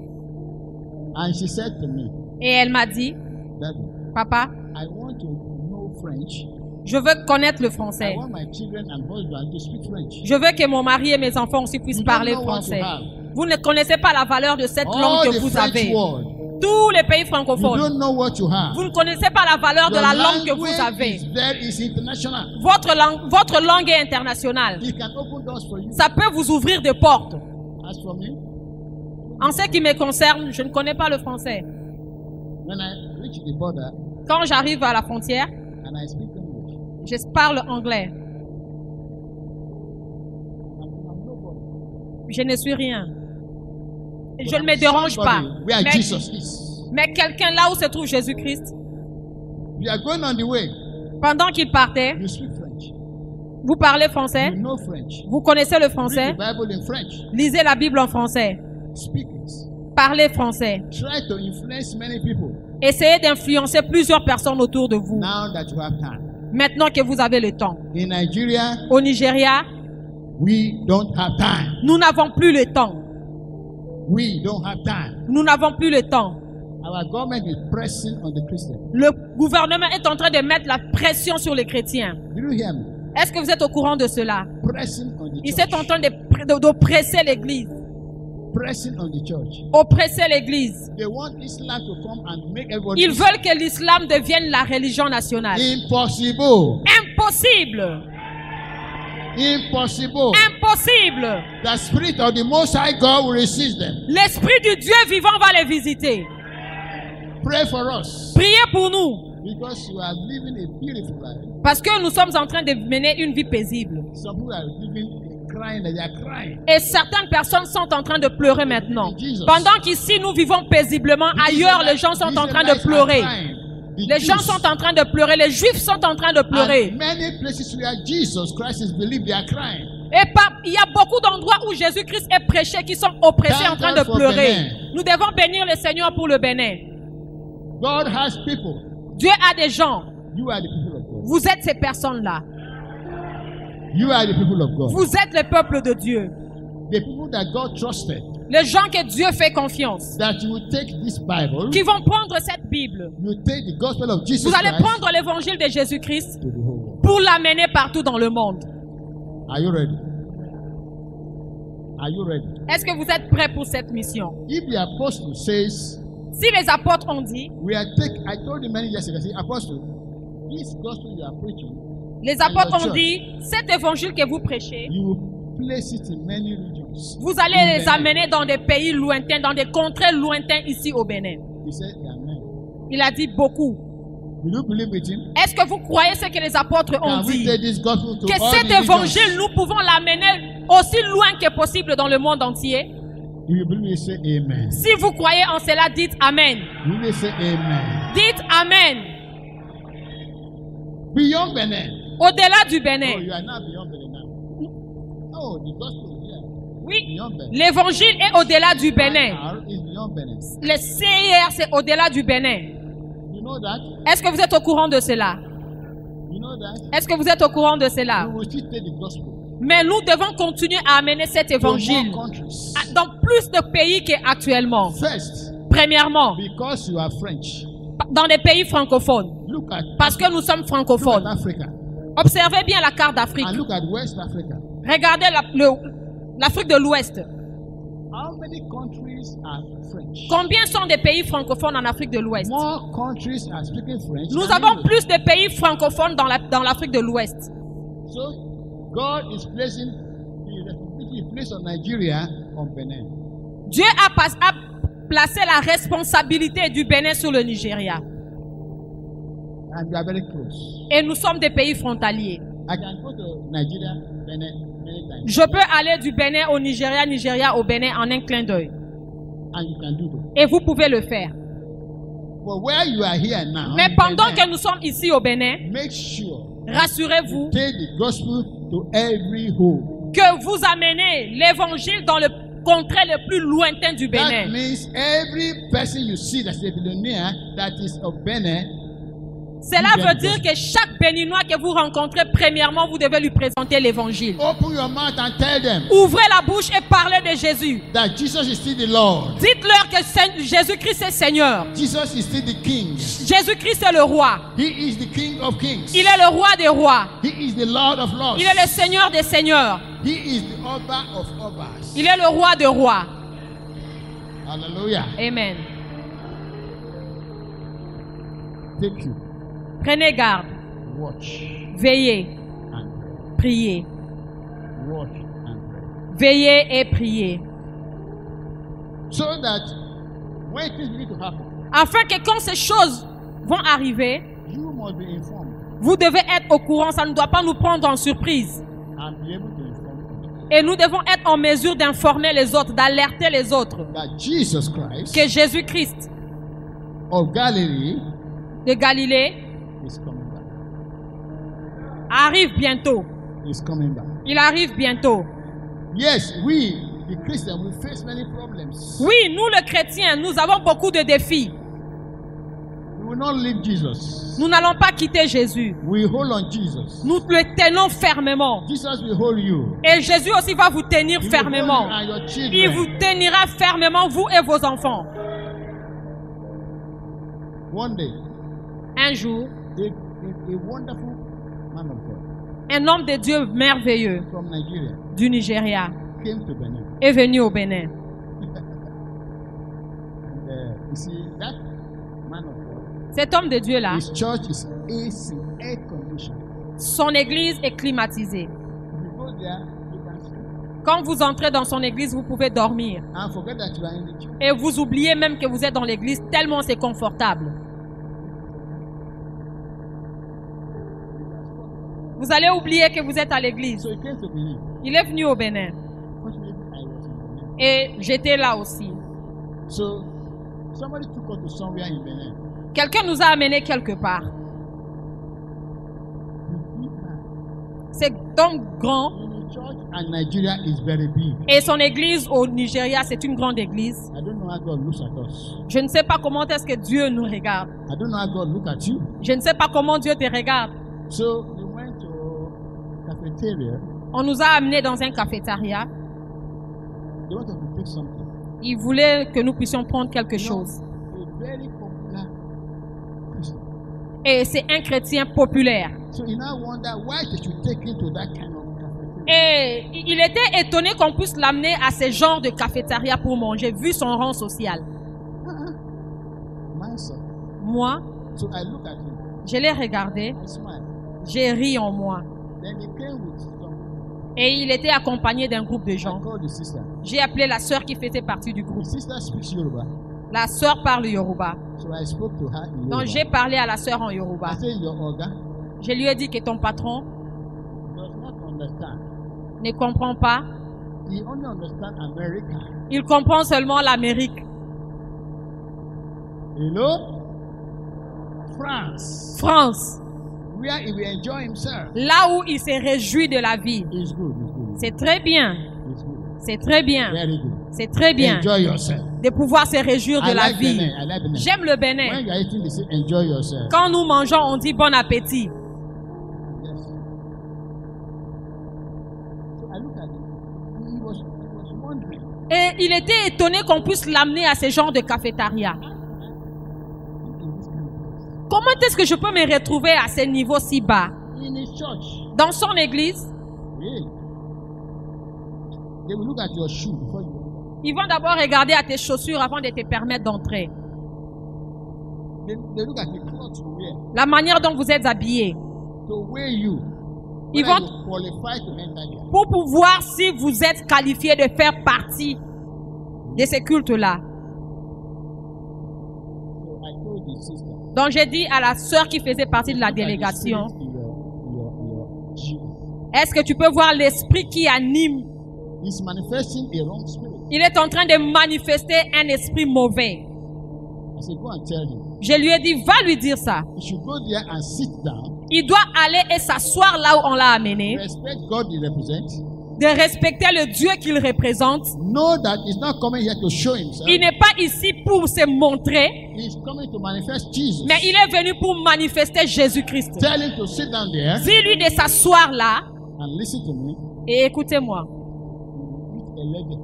And she said to me, Et elle m'a dit, Daddy, papa, I want to know French. je veux connaître le I français. want my children and husband to speak French. Je veux que mon mari et mes enfants aussi puissent You don't parler know what français. you have. Vous ne connaissez pas la valeur de cette langue All que the vous French avez. world. Tous les pays You francophones. don't know what you have. Vous ne connaissez pas la valeur de Your la langue que vous language avez. is international. Votre langue est internationale. It can open doors for you. Ça peut vous ouvrir des portes. As for me, En ce qui me concerne, je ne connais pas le français. when I reach the border Quand j'arrive à la frontière, and I speak English, je parle anglais. I'm nobody. Je ne suis rien. But Je ne I'm me dérange pas. somebody Where Mais, Jesus is. mais quelqu'un là où se trouve Jésus-Christ, You are going on the way. pendant qu'il partait, You speak French. vous parlez français, You know French. vous connaissez le Read français, the Bible in French. lisez la Bible en français, Speak it. parlez français. Try to influence many people Essayez d'influencer plusieurs personnes autour de vous. now that you have time. Maintenant que vous avez le temps. In Nigeria, Au Nigeria, we don't have time. nous n'avons plus le temps. We don't have time. Nous n'avons plus le temps. Our government is pressing on the Christians. Le gouvernement est en train de mettre la pression sur les chrétiens. Did you hear me? Est-ce que vous êtes au courant de cela? Pressing on the Ils church. sont en train d'oppresser l'église. Pressing on the church. Oppresser l'église. They want Islam to come and make everybody. Ils veulent que l'islam devienne la religion nationale. Impossible. Impossible. Impossible. Impossible. The spirit of the Most High God will resist them. L'esprit du Dieu vivant va les visiter. Pray for us. Priez pour nous. Because you are living a beautiful life. Parce que nous sommes en train de mener une vie paisible. Some people are living crying and they are crying. Et certaines personnes sont en train de pleurer maintenant. Pendant qu'ici nous vivons paisiblement, ailleurs les gens sont en train de pleurer. Les gens sont en train de pleurer. Les Juifs sont en train de pleurer. And many places where Jesus Christ is believed, they are crying. Et il y a beaucoup d'endroits où Jésus-Christ est prêché qui sont oppressés en train de pleurer. Nous devons bénir le Seigneur pour le Bénin. God has people. Dieu a des gens. You are the people of God. Vous êtes ces personnes-là. You are the people of God. Vous êtes le peuple de Dieu. The people that God trusted. Les gens que Dieu fait confiance. That you will take this Bible. Qui vont prendre cette Bible. You take the gospel of Jesus Vous allez Christ prendre l'évangile de Jésus-Christ to the whole world. pour l'amener partout dans le monde. Are you ready? Are you ready? Est-ce que vous êtes prêts pour cette mission? If the apostle says, Si les apôtres ont dit, I told you many years ago, I said, Apostle, this gospel you are preaching, les apôtres ont dit, cet évangile que vous prêchez, you will place it in many regions. vous allez les amener dans des pays lointains, dans des contrées lointaines ici au Bénin. He said, Amen. Il a dit beaucoup. Will you believe with him? Est-ce que vous croyez ce que les apôtres ont Can we dit? take this gospel to Que all cet the regions? évangile, nous pouvons l'amener aussi loin que possible dans le monde entier? If you believe, say Amen. Si vous croyez en cela, dites Amen. You may say Amen. Dites Amen. Beyond Benin. Au-delà du Oh, Bénin. you are not beyond Benin now. Oh, the gospel is here. Oui, Beyond Benin. l'évangile est au-delà du Bénin. CIR is beyond Benin. Le CIR, c'est au-delà du Bénin. You know that? Est-ce que vous êtes au courant de cela? You know that? Est-ce que vous êtes au courant de cela? You will still take the gospel Mais nous devons continuer à amener cet to évangile more countries. dans plus de pays qu'actuellement. First, Premièrement, because you are French. dans les pays francophones. Look at Parce que nous sommes francophones. Africa Observez bien la carte d'Afrique. and look at West Africa. Regardez l'Afrique de l'Ouest. How many countries are French? Combien sont des pays francophones en Afrique de l'Ouest? More countries are speaking French. Nous than avons you. plus de pays francophones dans l'Afrique de l'Ouest. So God is placing the responsibility placed on Nigeria on Benin. Dieu a placé la responsabilité du Bénin sur le Nigeria. And we are very close. Et nous sommes des pays frontaliers. I can go to Nigeria, Benin, many times. Je peux aller du Bénin au Nigeria, Nigeria au Bénin en un clin d'œil. And you can do that. Et vous pouvez le faire. But where you are here now, Mais in pendant Benin, que nous sommes ici au Bénin, make sure rassurez-vous take the gospel to every home. que vous amenez l'évangile dans contrées les plus lointaines du That Bénin. means every person you see that's a billionaire that is of Benin, Cela veut dire que chaque Béninois que vous rencontrez, premièrement, vous devez lui présenter l'évangile. open your mouth and tell them Ouvrez la bouche et parlez de Jésus. that Jesus is still the Lord. Dites-leur que Jésus-Christ est Seigneur. Jesus is still the King. Jésus-Christ est le roi. He is the King of Kings. Il est le roi des rois. He is the Lord of Lords. Il est le Seigneur des seigneurs. He is the Oba of Obas. Il est le roi des rois. Hallelujah. Amen. Take you. Prenez garde. Watch Veillez. and pray. Priez. Watch and pray. Veillez et priez. So that when things begin to happen, Afin que quand ces choses vont arriver, you must be informed vous devez être au courant. Ça ne doit pas nous prendre en surprise. and be able to inform others Et nous devons être en mesure d'informer les autres, d'alerter les autres that Jesus Christ que Jésus-Christ of Galilee de Galilée is coming back. arrive bientôt. Is coming back. Il arrive bientôt. Yes, we, the Christians, we face many problems. Oui, nous les chrétiens, nous avons beaucoup de défis. We will not leave Jesus. Nous n'allons pas quitter Jésus. We hold on Jesus. Nous le tenons fermement. Jesus will hold you. Et Jésus aussi va vous tenir He will fermement. hold you and your children. Il vous tenira fermement, vous et vos enfants. One day, Un jour, a wonderful man of God un homme de Dieu merveilleux from Nigeria du Nigeria came to Benin. est venu au Bénin. And, you see, that man of God, Cet homme de Dieu-là, his church is AC, air conditioned. son église est climatisée. If you go there, you can sleep Quand vous entrez dans son église, vous pouvez dormir. and forget that you are in the church. Et vous oubliez même que vous êtes dans l'église tellement c'est confortable. Vous allez oublier que vous êtes à l'église. So he came to Benin. Il est venu au Bénin. Fortunately, I was in Benin. Et j'étais là aussi. So somebody took us to somewhere in Benin. Quelqu'un nous a amenés quelque part. The big man C'est donc grand. in the church and Nigeria is very big. Et son église au Nigeria, c'est une grande église. I don't know how God looks at us. Je ne sais pas comment est-ce que Dieu nous regarde. I don't know how God looks at you. Je ne sais pas comment Dieu te regarde. So we went to cafeteria. On nous a amenés dans un cafétéria. They wanted to take something. Ils voulaient que nous puissions prendre quelque You know, chose. a very popular Christian. Et c'est un chrétien populaire. So you now wonder why they should take him to that kind of cafeteria. Et il était étonné qu'on puisse l'amener à ce genre de cafétéria pour manger, vu son rang social. My son. Moi, So I look at him. je l'ai regardé, I smile. j'ai ri en moi. Then he came with some. Et il était accompagné d'un groupe de I gens. called the sister. J'ai appelé la sœur qui faisait partie du groupe. The sister speaks Yoruba. La sœur parle Yoruba. So I spoke to her in Donc Yoruba. j'ai parlé à la sœur en Yoruba. I said, your Oga Je lui ai dit que ton patron does not understand. ne comprend pas. He only understands America. Il comprend seulement l'Amérique. You know? France. France, Where he will enjoy himself. là où il se réjouit de la vie. It's good. It's good. C'est très bien. It's good. C'est très bien. Very good. C'est très bien Enjoy yourself. de pouvoir se réjouir de I la like vie. Benin. I like Benin. J'aime le When Bénin. you are eating, they say enjoy yourself. Quand nous mangeons, on dit bon appétit. Yes. So I look at him. He was wondering. Et il était étonné qu'on puisse l'amener à ce genre de cafétéria. In this kind of place. Comment est-ce que je peux me retrouver à ce niveau si bas? In his church. Dans son église, Yeah. They will look at your shoe before you. ils vont d'abord regarder à tes chaussures avant de te permettre d'entrer. They look at the clothes you wear La manière dont vous êtes habillés. to wear you. Ils Whether vont you qualify to enter there. pour pouvoir si vous êtes qualifié de faire partie de ce culte-là. So I told the sister. Donc j'ai dit à la sœur qui faisait partie de la délégation, Look at the spirit in your jeans. est-ce que tu peux voir l'esprit qui anime? He's manifesting a wrong spirit. Il est en train de manifester un esprit mauvais. I said, go and tell him. Je lui ai dit, va lui dire ça. He should go there and sit down. Il doit aller et s'asseoir là où on l'a amené. Respect God he represents. de respecter le Dieu qu'il représente. Know that he's not coming here to show himself. Il n'est pas ici pour se montrer, He's coming to manifest Jesus. mais il est venu pour manifester Jésus-Christ. Tell him to sit down there Dis-lui de s'asseoir là and listen to me. et écoutez-moi. Eat a leg.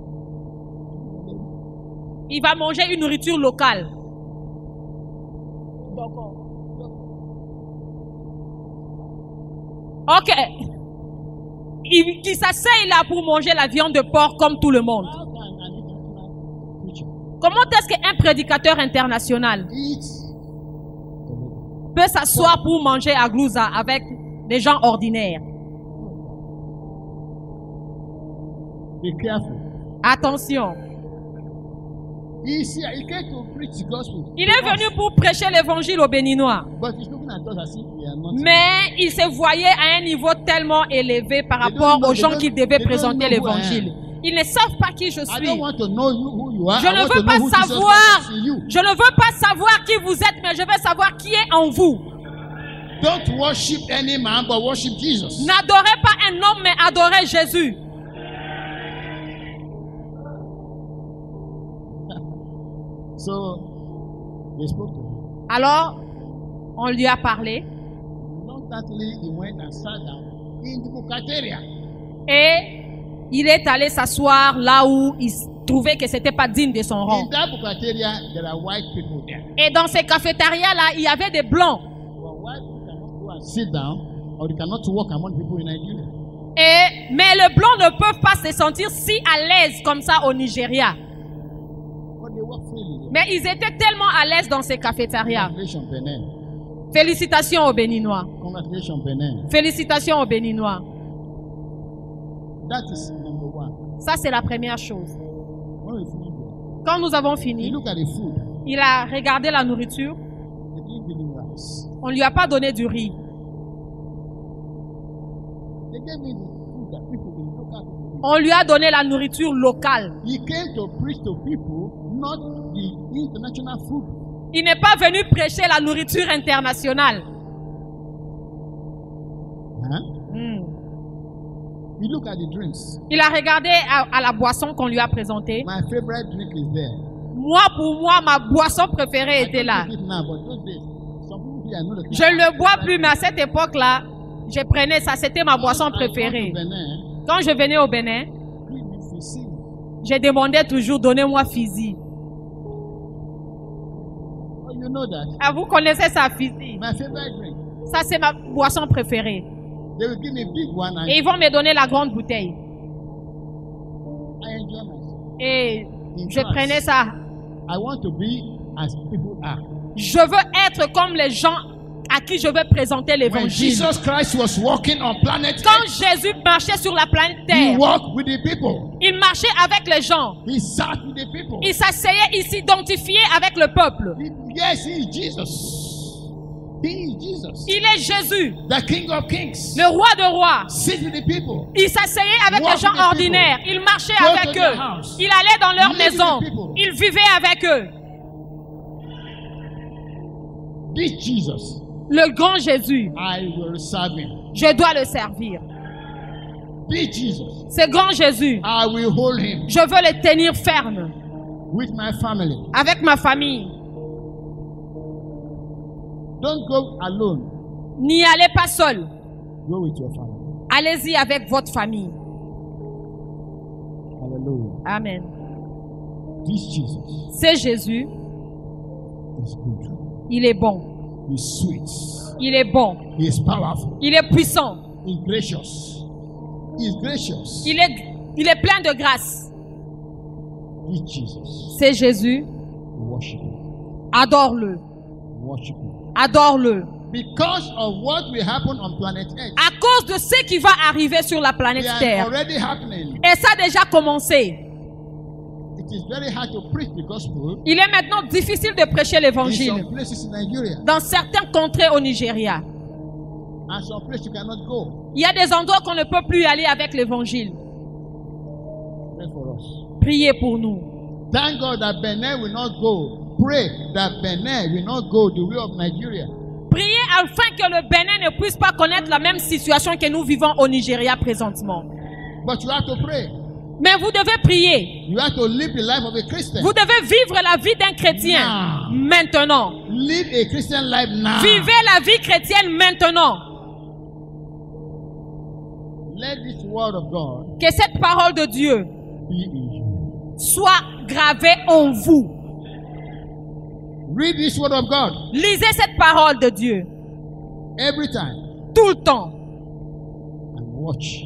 Il va manger une nourriture locale. Ok. Qui s'asseye là pour manger la viande de porc comme tout le monde. How can an international preacher Comment est-ce qu'un prédicateur international eat peut s'asseoir pour manger à Glouza avec des gens ordinaires? Be careful. Attention. He came to preach the gospel. Il est venu pour prêcher l'évangile aux Béninois. But he's looking at us as if we are not. Mais il se voyait à un niveau tellement élevé par rapport aux gens qui devaient présenter l'évangile. Ils ne savent pas qui je I suis. don't want to know who you are. Je I ne want to veux know pas who Jesus savoir, Christ is in you. je ne veux pas savoir qui vous êtes, mais je veux savoir qui est en vous. Don't worship any man, but worship Jesus. N'adorez pas un homme, mais adorez Jésus. So they spoke to him. Alors, on lui a parlé Reluctantly, he went and sat down in the cafeteria. et il est allé s'asseoir là où il trouvait que c'était pas digne de son rang. In that cafeteria, there are white people there. Et dans ces cafétérias-là, il y avait des blancs. But white people cannot go and sit down, or they cannot walk among people in Nigeria. Mais les blancs ne peuvent pas se sentir si à l'aise comme ça au Nigeria. But they walk freely. Mais ils étaient tellement à l'aise dans ces cafétérias. Congratulations, Benin. Félicitations aux Béninois. Congratulations, Benin. Félicitations aux Béninois. That is number one. Ça, c'est la première chose. When we finish there, Quand nous avons he fini, looked at the food. il a regardé la nourriture. They didn't give him rice. On ne lui a pas donné du riz. They gave me the food that people, the local people. On lui a donné la nourriture locale. He came to preach to people, not the international food. Il n'est pas venu prêcher la nourriture internationale. Huh? Hmm. He looked at the drinks. Il a regardé à la boisson qu'on lui a présentée. My favorite drink is there. Moi, pour moi, ma boisson préférée était là. I don't drink it now, but those days, some people here know the Je ne le bois plus, mais à cette époque-là, je prenais ça. C'était ma boisson préférée. Quand je venais au Bénin, je demandais toujours, donnez-moi Fizi. Oh, you know that. Ah, vous connaissez ça, Fizi? My favorite drink. Ça, c'est ma boisson préférée. They will give me big one and Et ils vont me donner la grande bouteille. I enjoy myself. Et je prenais ça. I want to be as people are. Je veux être comme les gens à qui je veux présenter When l'évangile. Jesus Christ was walking on planet Quand Earth, Jésus marchait sur la planète he Terre, walked with the people. il marchait avec les gens. He sat with the people. Il s'asseyait, il s'identifiait avec le peuple. Yes, he is Jesus. He is Jesus. Il est Jésus, The King of Kings. le roi de rois. Sit with the people. Il s'asseyait avec Walk les gens with the ordinaires. people. Il marchait Go avec to their eux. house. Il allait dans leur Live with maison. the people. Il vivait avec eux. This Jesus, Le grand Jésus, I will serve him. je dois le servir. This Jesus, Ce grand Jésus, I will hold him je veux le tenir ferme with my family. avec ma famille. Don't go alone. N'y allez pas seul. Go with your family. Allez-y avec votre famille. Hallelujah. Amen. This Jesus C'est Jésus. is good. Il est bon. He's sweet. Il est bon. He is powerful. Il est puissant. He's gracious. He's gracious. Il est plein de grâce. This Jesus. C'est Jésus. Worship him. Adore-le. Worship him. Adore-le. Because of what will happen on planet Earth. À cause de ce qui va arriver sur la planète They are Terre. already happening. Et ça a déjà commencé. It is very hard to preach the gospel Il est maintenant difficile de prêcher in l'évangile some places in Nigeria. dans certaines contrées au Nigeria. And some places you cannot go. Il y a des endroits qu'on ne peut plus aller avec l'évangile. Pray for us. Priez pour nous. Thank God that Benin will not go. Pray that Benin will not go the way of Nigeria. Priez afin que le Bénin ne puisse pas connaître la même situation que nous vivons au Nigeria présentement. But you have to pray. Mais vous devez prier. You have to live the life of a Christian. Vous devez vivre la vie d'un chrétien maintenant. Live a Christian life now. Vivez la vie chrétienne maintenant. Let this word of God que cette parole de Dieu be in you. Soit gravée en vous. Read this word of God. Lisez cette parole de Dieu. Every time. Tout le temps. And watch.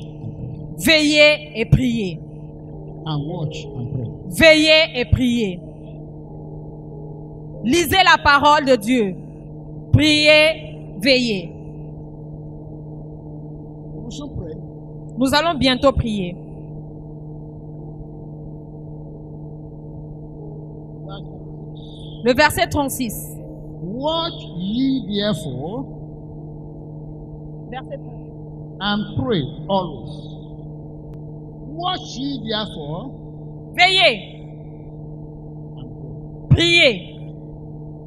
Veillez et priez. And watch and pray. Veillez et priez. Lisez la parole de Dieu. Priez, veillez. Nous allons bientôt prier. Le verset 36. Watch ye therefore and pray always. Watch ye therefore. Veillez. Priez.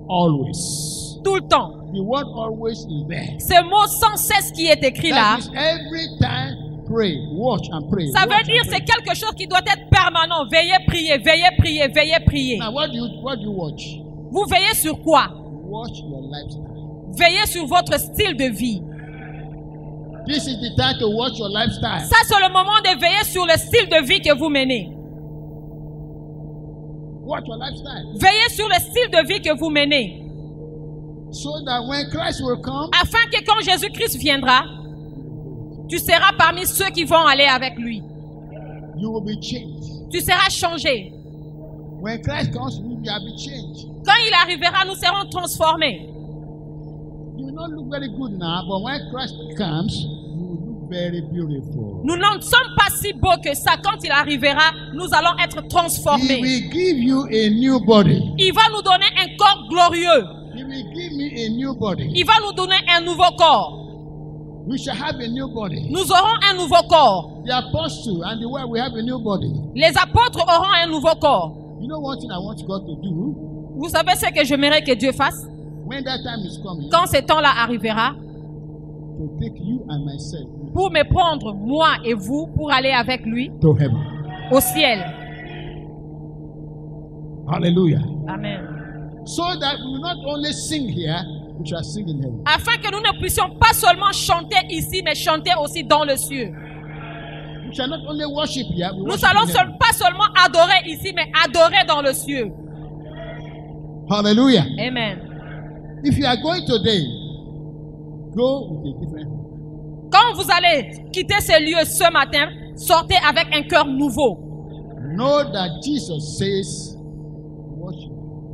Always. Tout le temps. The word always is there. Ce mot sans cesse qui est écrit là. Every time pray, watch and pray. Ça veut dire c'est quelque chose qui doit être permanent. Veillez, priez, veillez, priez, veillez, priez. Now what do you watch? Vous veillez sur quoi? Watch your lifestyle. Veillez sur votre style de vie. This is the time to watch your lifestyle. Ça c'est le moment de veiller sur le style de vie que vous menez. Watch your lifestyle. Veillez sur le style de vie que vous menez. So that when Christ will come, afin que quand Jésus-Christ viendra, tu seras parmi ceux qui vont aller avec lui. You will be changed. Tu seras changé. When Christ comes, you will be changed. Quand il arrivera, nous serons transformés. You will not look very good now, but when Christ comes, you will look very beautiful. Nous ne sommes pas si beaux que ça. Quand il arrivera, nous allons être transformés. He will give you a new body. Il va nous donner un corps glorieux. He will give me a new body. Il va nous donner un nouveau corps. We shall have a new body. Nous aurons un nouveau corps. The apostle and the word will have a new body. Les apôtres auront un nouveau corps. You know one thing I want God to do? Vous savez ce que j'aimerais que Dieu fasse? When that time is coming, quand ce temps-là arrivera, to take you and myself, pour me prendre, moi et vous, pour aller avec lui to heaven. Au ciel. Hallelujah. Amen. So that we will not only sing here, we shall sing in heaven. Afin que nous ne puissions pas seulement chanter ici, mais chanter aussi dans le ciel. We shall not only worship here, we nous allons pas seulement adorer ici, mais adorer dans le ciel. Hallelujah. Amen. If you are going today, go with a different heart. Quand vous allez quitter ce lieu ce matin, sortez avec un cœur nouveau. Know that Jesus says, worship.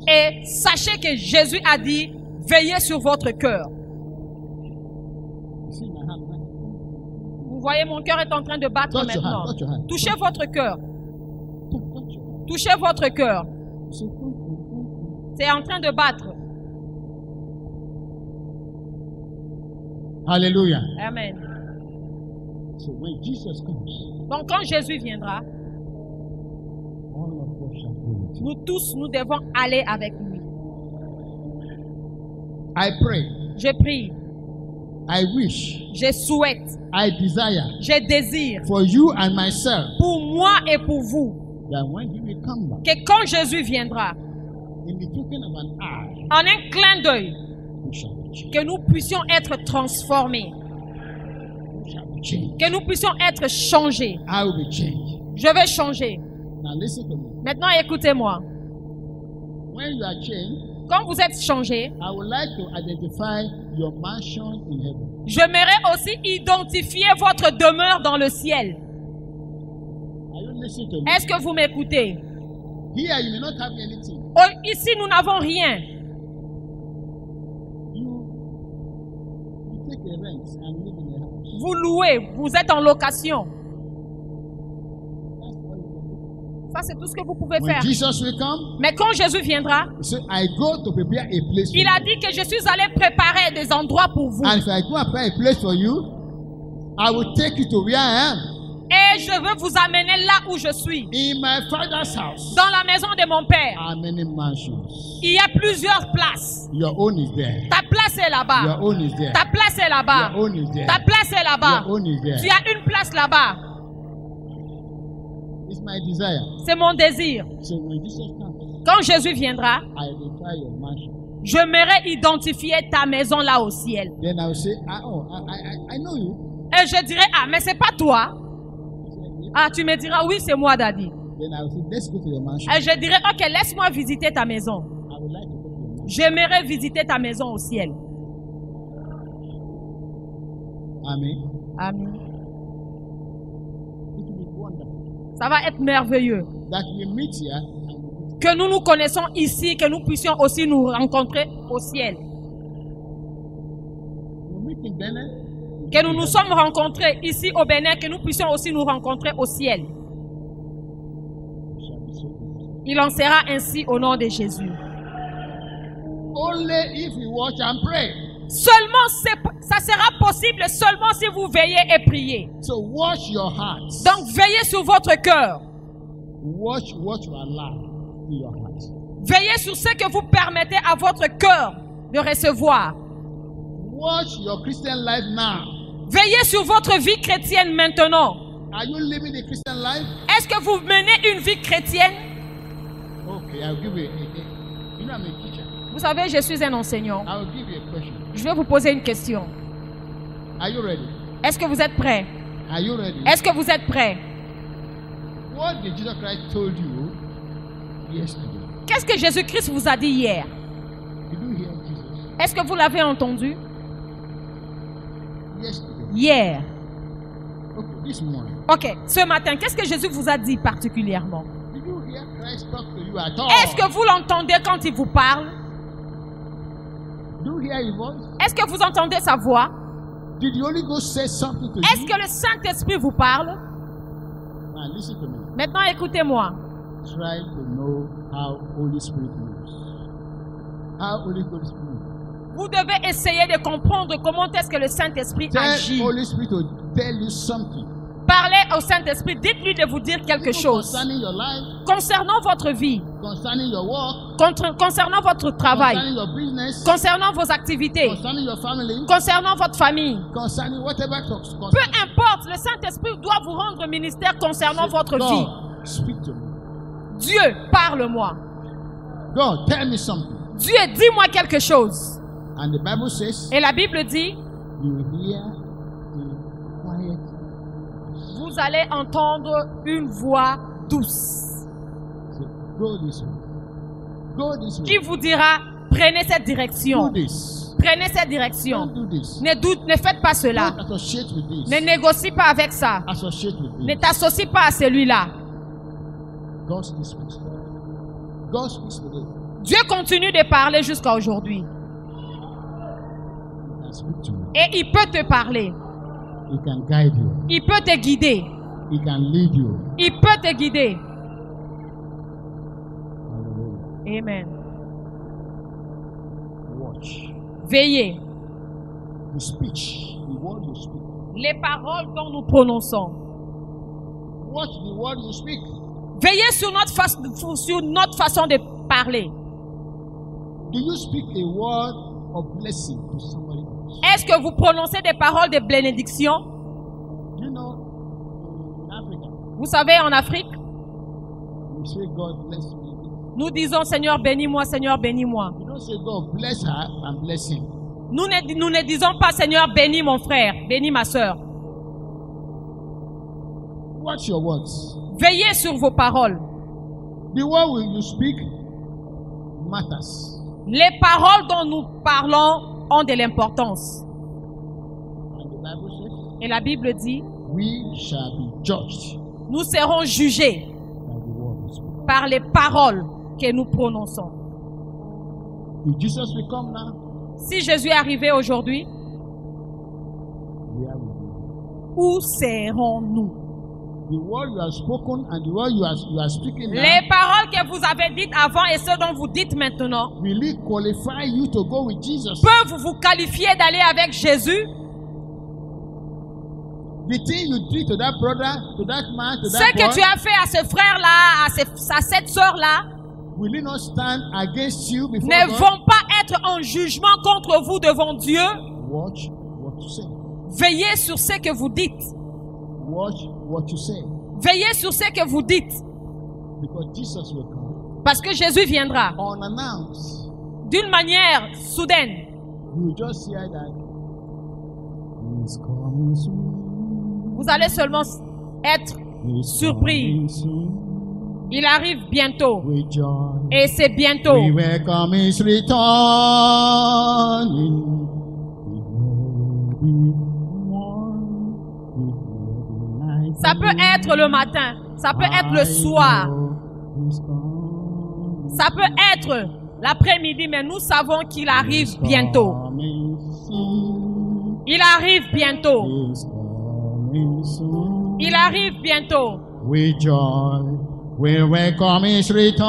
Et sachez que Jésus a dit, veillez sur votre cœur. Vous voyez, mon cœur est en train de battre maintenant. Touchez votre cœur. Touchez votre cœur. C'est en train de battre. Alléluia. Amen. So when Jesus comes, donc quand Jésus viendra, nous tous, nous devons aller avec lui. I pray. Je prie. I wish. Je souhaite. I desire. Je désire. For you and myself. Pour moi et pour vous. That when he will come back, que quand Jésus viendra, in the twinkling of an eye, en un clin d'œil, que nous puissions être transformés. Que nous puissions être changés. I will be changed. Je vais changer. Now listen to me. Maintenant, écoutez-moi. When you are changed, quand vous êtes changé, I would like to identify your mansion in heaven. J'aimerais aussi identifier votre demeure dans le ciel. Are you listening to me? Est-ce que vous m'écoutez? Here you may not have anything. Oh, ici, nous n'avons rien. You take a rent and live in a house. Vous louez, vous êtes en location. Ça, c'est tout ce que vous pouvez faire. Jesus will come, mais quand Jésus viendra, I go to prepare a place for il a dit que je suis allé préparer des endroits pour vous. And if I go and prepare a place for you, I will take you to where I am. Et je veux vous amener là où je suis. In my father's house. Dans la maison de mon père. Are many mansions. Il y a plusieurs places. Your own is there. Ta place est là-bas. Your own is there. Ta place est là-bas. Your own is there. Ta place est là-bas. Your own is there. Tu as une place là-bas. my desire. C'est mon désir. So when Jesus comes, Quand Jésus viendra, I identify your mansion. j'aimerais identifier ta maison là au ciel. Then I will say, I know you. Et je dirai, ah, mais c'est pas toi. Ah, tu me diras, oui, c'est moi, Daddy. Then I will say, let's go to your mansion. Et je dirai, ok, laisse-moi visiter ta maison. I would like to go to your mansion. J'aimerais visiter ta maison au ciel. Amen. Amen. It will be wonderful Ça va être merveilleux. that we meet here Que nous nous connaissons ici, que nous puissions aussi nous rencontrer au ciel. we meet in Benin. Que nous nous sommes rencontrés ici au Bénin, que nous puissions aussi nous rencontrer au ciel. We shall be so good. Il en sera ainsi au nom de Jésus. Only if we watch and pray. Seulement, ça sera possible seulement si vous veillez et priez. So watch your hearts. Donc, veillez sur votre cœur. Watch what you allow to your heart. Veillez sur ce que vous permettez à votre cœur de recevoir. Watch your Christian life now. Veillez sur votre vie chrétienne maintenant. Are you living a Christian life? Est-ce que vous menez une vie chrétienne? Okay, I'll give you you know I'm a teacher. Vous savez, je suis un enseignant. I'll give you a question. Je vais vous poser une question. Are you ready? Est-ce que vous êtes prêts? Are you ready? Est-ce que vous êtes prêts? What did Jesus Christ told you yesterday? Qu'est-ce que Jésus-Christ vous a dit hier? Did you hear Jesus Est-ce que vous l'avez entendu? yesterday? Hier. Okay, this morning. Ok, ce matin, qu'est-ce que Jésus vous a dit particulièrement? Did you hear Christ talk to you at all? Est-ce que vous l'entendez quand il vous parle? Do you hear his voice? Est-ce que vous entendez sa voix? Did the Holy Ghost say something to Est-ce you? que le Saint-Esprit vous parle? Now listen to me. Maintenant, écoutez-moi. Try to know how Holy Spirit moves. How Holy Spirit moves. Vous devez essayer de comprendre comment est-ce que le Saint-Esprit Tell agit. Holy Spirit to tell you something. Parlez au Saint-Esprit, dites-lui de vous dire quelque Even chose. Concerning your life, Concernant votre vie, concerning your work, concernant votre travail, concerning your business, concernant vos activités, concerning your family, concernant votre famille. concerning whatever Peu importe, le Saint-Esprit doit vous rendre ministère concernant votre vie. God, speak to me. Dieu, parle-moi. God, tell me something. Dieu, dis-moi quelque chose. And the Bible says, Et la Bible dit, you hear a quiet voice. vous allez entendre une voix douce Say, go this way. Go this way. qui vous dira, prenez cette Do direction. this. Prenez cette direction. Don't do this. Ne faites pas cela. Don't associate with this. Ne négocie pas avec ça. Associate with Ne this. t'associe pas à celui-là. God speaks with you. God speaks with you. Dieu continue de parler jusqu'à aujourd'hui. He can speak to you. Et il peut te parler. He can guide you. Il peut te guider. He can lead you. Il peut te guider. Hallelujah. Amen. Watch. Veillez. The speech, the word you speak. Les paroles dont nous prononçons. Watch the word you speak. Veillez sur notre façon de parler. Do you speak a word of blessing to somebody else? Est-ce que vous prononcez des paroles de bénédiction? You know, in Africa, Vous savez, en Afrique, we say God bless me. nous disons Seigneur bénis-moi, Seigneur bénis-moi. We don't say God bless her and bless him. Nous ne disons pas Seigneur bénis mon frère, bénis ma soeur. Watch your words. Veillez sur vos paroles. The word you speak matters. Les paroles dont nous parlons ont de l'importance. And the Bible says, Et la Bible dit, we shall be judged nous serons jugés by the word we speak. par les paroles que nous prononçons. If Jesus will come now, Si Jésus est arrivé aujourd'hui, where will we be? où serons-nous? The word you have spoken and the word you are speaking now, Les paroles que vous avez dites avant et ceux dont vous dites maintenant, will it qualify you to go with Jesus? peuvent vous qualifier d'aller avec Jésus? The thing you did to that brother, to that man, to Ce that que boy, tu as fait à ce frère-là, à cette sœur-là, will it not stand against you before ne God? vont pas être en jugement contre vous devant Dieu. Watch what you say. Veillez sur ce que vous dites. Watch what you say. Veillez sur ce que vous dites. Because Jesus will come. Parce que Jésus viendra. Unannounced. D'une manière soudaine. You will just hear that. He's coming soon. Vous allez seulement être surpris. Il arrive bientôt. Et c'est bientôt. We welcome his return. Ça peut être le matin. Ça peut être le soir. Ça peut être l'après-midi, mais nous savons qu'il arrive bientôt. Il arrive bientôt. Il arrive bientôt. With joy, we welcome his return.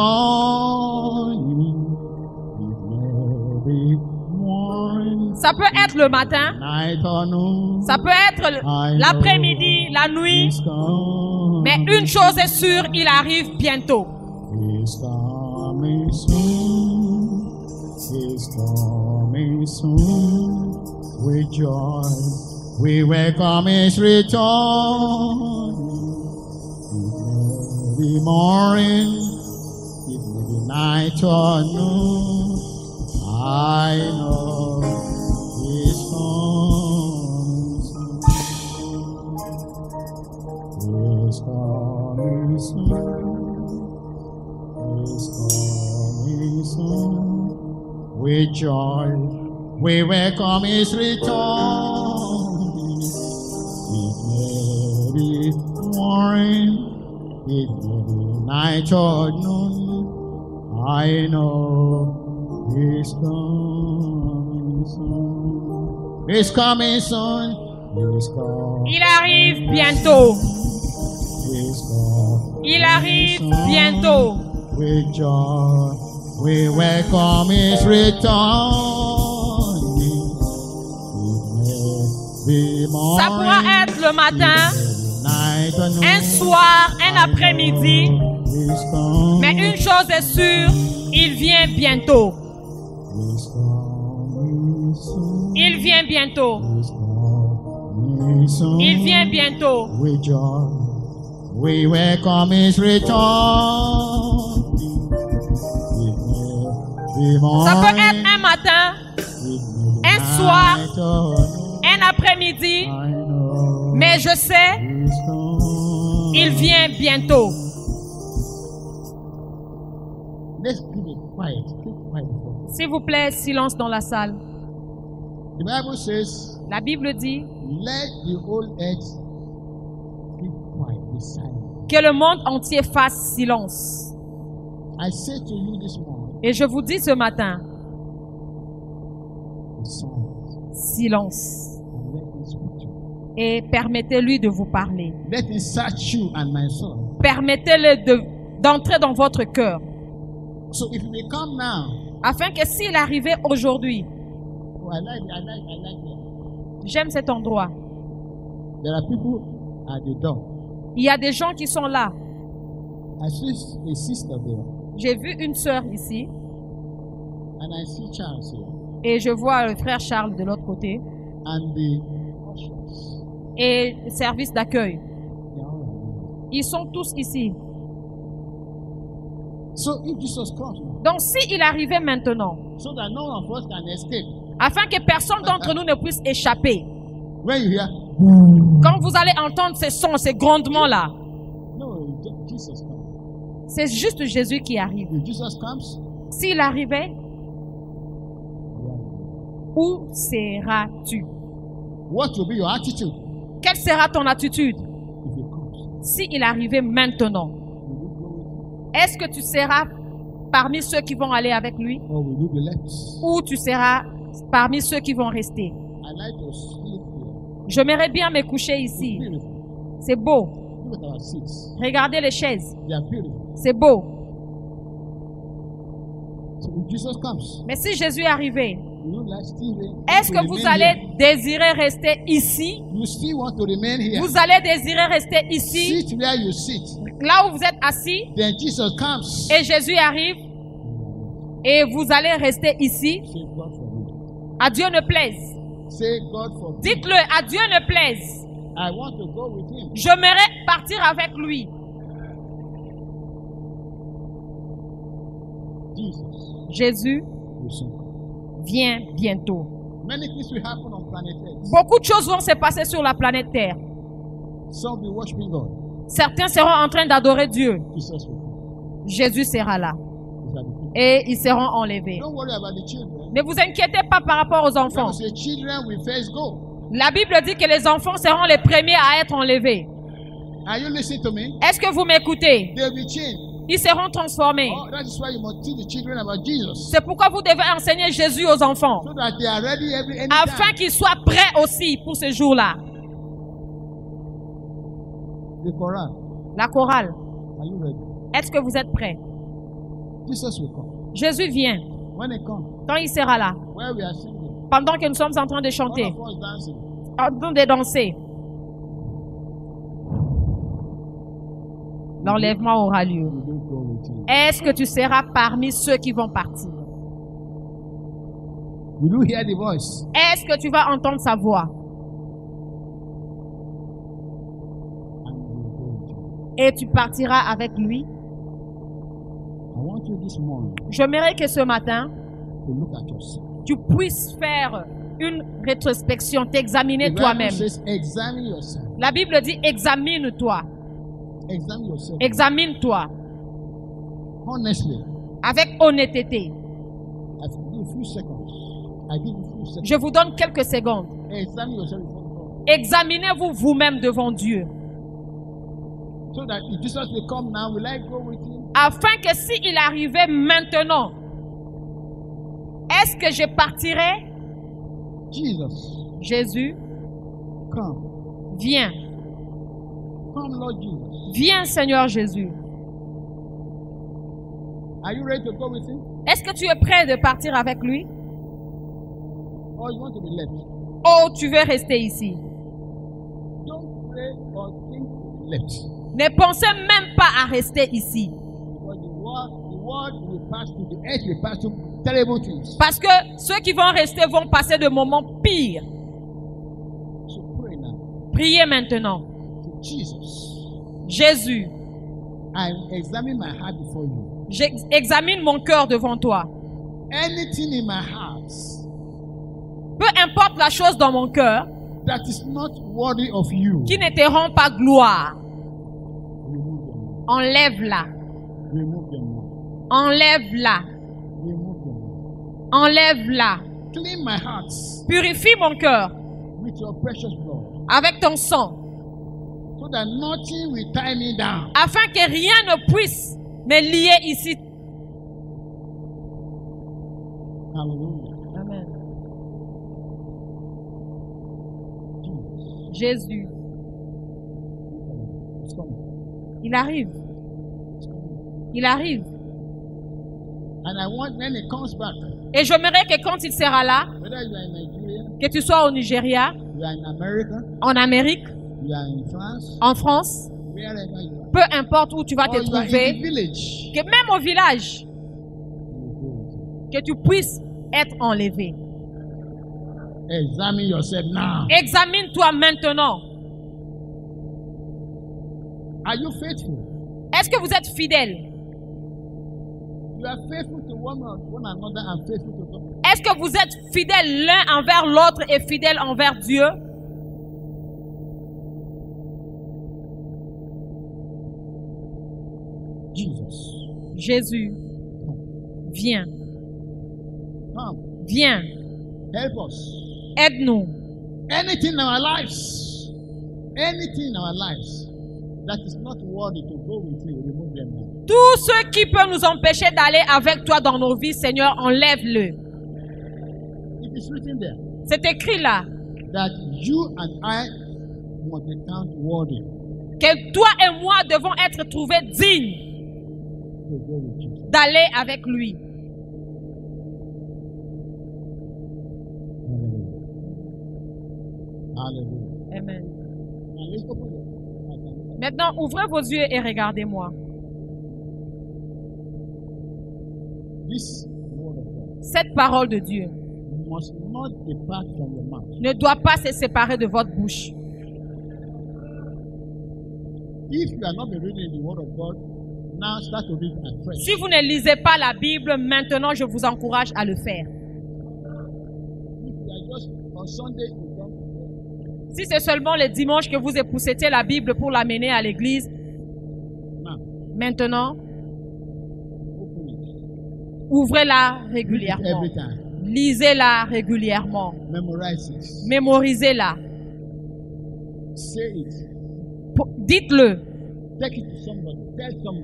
Ça peut être le matin. Ça peut être l'après-midi, la nuit. Mais une chose est sûre, il arrive bientôt. He's coming soon. He's coming soon. With joy, we welcome his return. It may be morning, it may be night or noon. I know he's coming soon. He's coming soon. He's coming soon. With joy, we welcome his return. It may be morning, it may be night or noon. I know he's coming soon. He's coming soon. He's coming. Il arrive bientôt. He's coming. Il arrive bientôt. With joy, we welcome his return. Ça pourra être le matin, un soir, un après-midi. Mais une chose est sûre, il vient bientôt. Il vient bientôt. Il vient bientôt. We welcome his return. Ça peut être un matin, un soir, un après-midi, mais je sais, il vient bientôt. S'il vous plaît, silence dans la salle. La Bible dit que le monde entier fasse silence. Et je vous dis ce matin, silence. Et permettez-lui de vous parler. Permettez-le d'entrer dans votre cœur. Afin que s'il arrivait aujourd'hui, j'aime cet endroit. Il y a des gens qui sont là. J'ai vu une sœur ici. Et je vois le frère Charles de l'autre côté. Et le service d'accueil. Ils sont tous ici. Donc s'il arrivait maintenant, afin que personne d'entre nous ne puisse échapper, quand vous allez entendre ces sons, ces grondements-là, c'est juste Jésus qui arrive. S'il arrivait, où seras-tu? Quelle sera ton attitude s'il arrivait maintenant? Est-ce que tu seras parmi ceux qui vont aller avec lui? Ou tu seras parmi ceux qui vont rester? J'aimerais bien me coucher ici. C'est beau. Regardez les chaises. C'est beau. Mais si Jésus est arrivé, est-ce que vous allez désirer rester ici? Vous allez désirer rester ici, là où vous êtes assis, et Jésus arrive, et vous allez rester ici? À Dieu ne plaise. Dites-le, à Dieu ne plaise. I want to go with him. J'aimerais partir avec lui. Jésus vient bientôt. Many things will happen on planet Earth. Beaucoup de choses vont se passer sur la planète Terre. Some will be worshiping God. Certains seront en train d'adorer Dieu. Jésus sera là. Et ils seront enlevés. Don't worry about the children. Ne vous inquiétez pas par rapport aux enfants. The children will first go. La Bible dit que les enfants seront les premiers à être enlevés. Are you listening to me? Est-ce que vous m'écoutez? They will change. Ils seront transformés. Oh, that is why you must teach the children about Jesus. C'est pourquoi vous devez enseigner Jésus aux enfants. So that they are ready anytime. Afin qu'ils soient prêts aussi pour ce jour-là. The choral. La chorale. Are you ready? Est-ce que vous êtes prêts? Jesus will come. Jésus vient. When he comes, quand il sera là. Where we are singing, pendant que nous sommes en train de chanter. All of us dancing. En train de danser. L'enlèvement aura lieu. Est-ce que tu seras parmi ceux qui vont partir? Will you hear the voice? Est-ce que tu vas entendre sa voix? Et tu partiras avec lui? J'aimerais que ce matin, tu puisses faire une rétrospection, t'examiner toi-même. La Bible dit examine-toi. Examine-toi. Avec honnêteté. Je vous donne quelques secondes. Examinez-vous vous-même devant Dieu. Afin que s'il arrivait maintenant, est-ce que je partirai? Jésus, viens. Viens, Seigneur Jésus. Est-ce que tu es prêt de partir avec lui? Oh, tu veux rester ici? Ne pensez même pas à rester ici. Parce que ceux qui vont rester vont passer de moments pires. Priez maintenant. Jésus, j'examine mon cœur devant toi. Peu importe la chose dans mon cœur qui ne te rend pas gloire, enlève-la. Enlève-la. Enlève-la. Purifie mon cœur avec ton sang. Afin que rien ne puisse me lier ici. Amen. Jésus. Il arrive. Il arrive. Et j'aimerais que quand il sera là, que tu sois au Nigeria, en Amérique, en France, peu importe où tu vas te trouver, que même au village, que tu puisses être enlevé. Examine-toi maintenant. Est-ce que vous êtes fidèles? Est-ce que vous êtes fidèles l'un envers l'autre et fidèles envers Dieu? Jésus, viens. Viens. Aide-nous. Anything in our lives that is not worthy to go with you, remove them now. Tout ce qui peut nous empêcher d'aller avec toi dans nos vies, Seigneur, enlève-le. C'est écrit là. That you and I must be counted worthy. Que toi et moi devons être trouvés dignes d'aller avec lui. Hallelujah. Amen. Maintenant, ouvrez vos yeux et regardez-moi. Cette parole de Dieu ne doit pas se séparer de votre bouche. Si vous ne lisez pas la Bible, maintenant je vous encourage à le faire. Si c'est seulement le dimanche que vous époussetez la Bible pour l'amener à l'église, maintenant, ouvrez-la régulièrement. Lisez-la régulièrement. Mémorisez-la. Dites-le.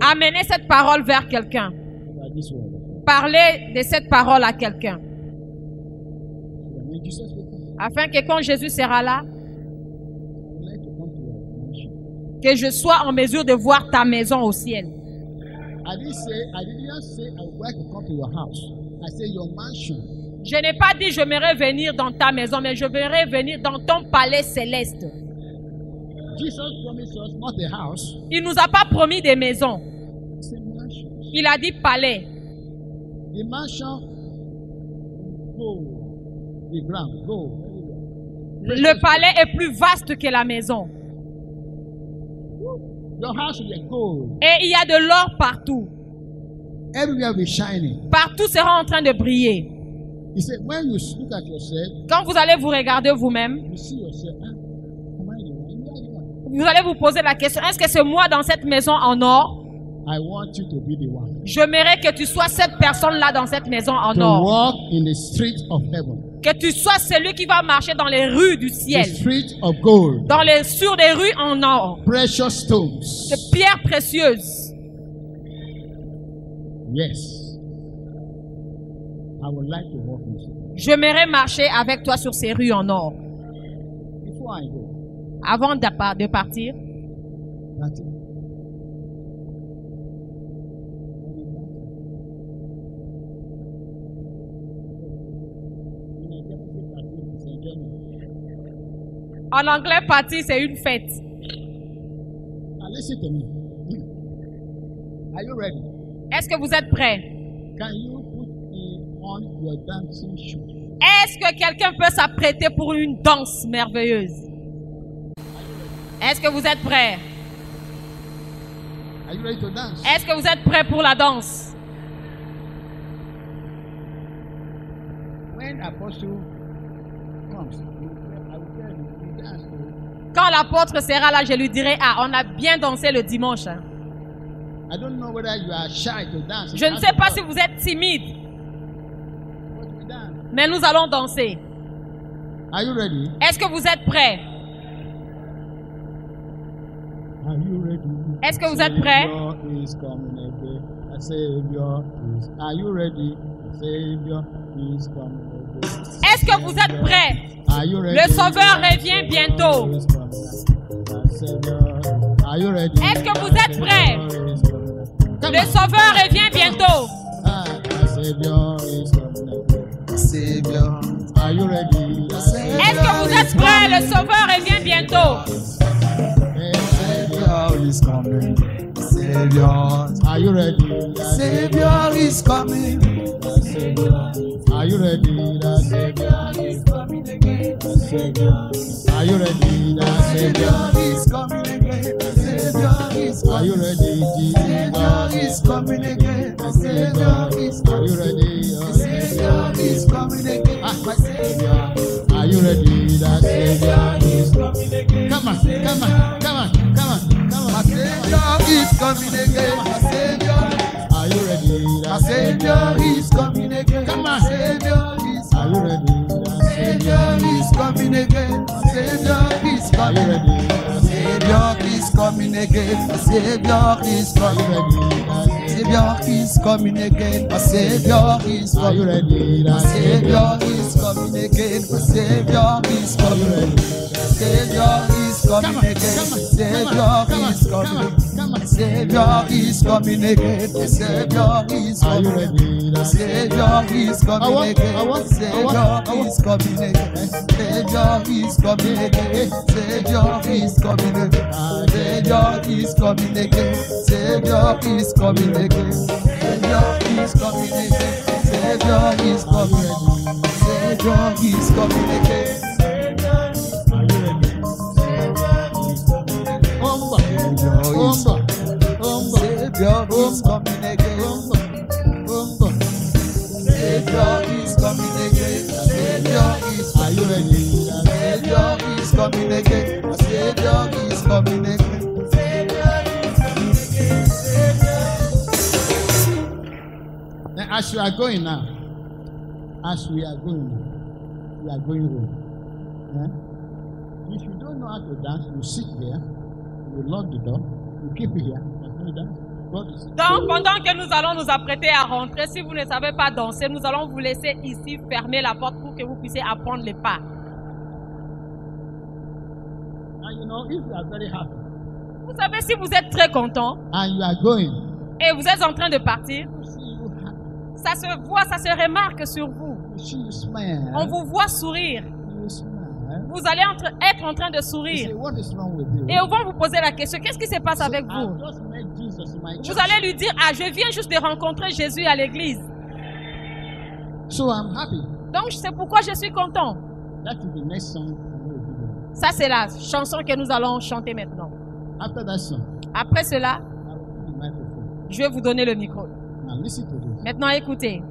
Amenez cette parole vers quelqu'un. Parlez de cette parole à quelqu'un. Afin que quand Jésus sera là, que je sois en mesure de voir ta maison au ciel. Je n'ai pas dit je m'aimerais venir dans ta maison, mais je verrai venir dans ton palais céleste. Il nous a pas promis des maisons. Il a dit palais. Le palais est plus vaste que la maison. Et il y a de l'or partout. Partout sera en train de briller. Quand vous allez vous regarder vous-même, vous allez vous poser la question, est-ce que c'est moi dans cette maison en or? Je m'aimerais que tu sois cette personne-là dans cette maison en or. Que tu sois celui qui va marcher dans les rues du ciel. Sur des rues en or. De pierres précieuses. J'aimerais marcher avec toi sur ces rues en or. Avant de partir. En anglais, partir, c'est une fête. Est-ce que vous êtes prêts? Est-ce que quelqu'un peut s'apprêter pour une danse merveilleuse? Est-ce que vous êtes prêts? Est-ce que vous êtes prêts pour la danse? Quand l'apôtre sera là, je lui dirai, ah, on a bien dansé le dimanche. Hein. Je ne sais pas si vous êtes timide, mais nous allons danser. Est-ce que vous êtes prêts? Est-ce que vous êtes prêts? Est-ce que vous êtes prêts? Le Sauveur revient bientôt. Est-ce que vous êtes prêts? Le Sauveur revient bientôt. Est-ce que vous êtes prêts? Le Sauveur revient bientôt. Is coming. Savior, are you ready? Savior is coming. Are you ready? The Savior is coming again. Savior, are you ready? The Savior is coming again. Savior is coming. Are you ready? Savior is coming again. Savior is coming. Are you ready? Savior is coming again. Savior, are you ready? The Savior is coming again. Come on, come on, come on, come on. My Savior is coming again. My Savior, are you ready? My Savior is coming again. Come on, Savior is. Are you ready? Savior is coming again. Savior is coming again. Savior is coming again. Savior is coming again. Savior is coming again. Savior is coming. Are you ready? Savior is coming again. Savior is coming. Savior is coming again. Savior is coming. Savior is coming again. Savior is coming. Savior is coming again. Savior is coming again. Savior is coming again. Savior is coming again. Savior is coming again. Savior is coming again. Savior is coming again. Savior is coming again. Savior is coming again. Savior Savior is coming again. Savior is coming again. Savior is, are you ready? Savior is coming again. Savior is coming again. Savior is coming again. Savior. Then as you are going now, as we are going now, we are going home. If you don't know how to dance, you sit there, you lock the door, you keep it here. Donc, pendant que nous allons nous apprêter à rentrer, si vous ne savez pas danser, nous allons vous laisser ici fermer la porte pour que vous puissiez apprendre les pas. And you know, if you are very happy, vous savez, si vous êtes très content and you are going, et vous êtes en train de partir, ça se voit, ça se remarque sur vous. On vous voit sourire. Vous allez être en train de sourire. Et on va vous poser la question, qu'est-ce qui se passe avec vous? Vous allez lui dire, ah, je viens juste de rencontrer Jésus à l'église. Donc c'est pourquoi je suis content. Ça c'est la chanson que nous allons chanter maintenant. Après cela, je vais vous donner le micro. Maintenant écoutez.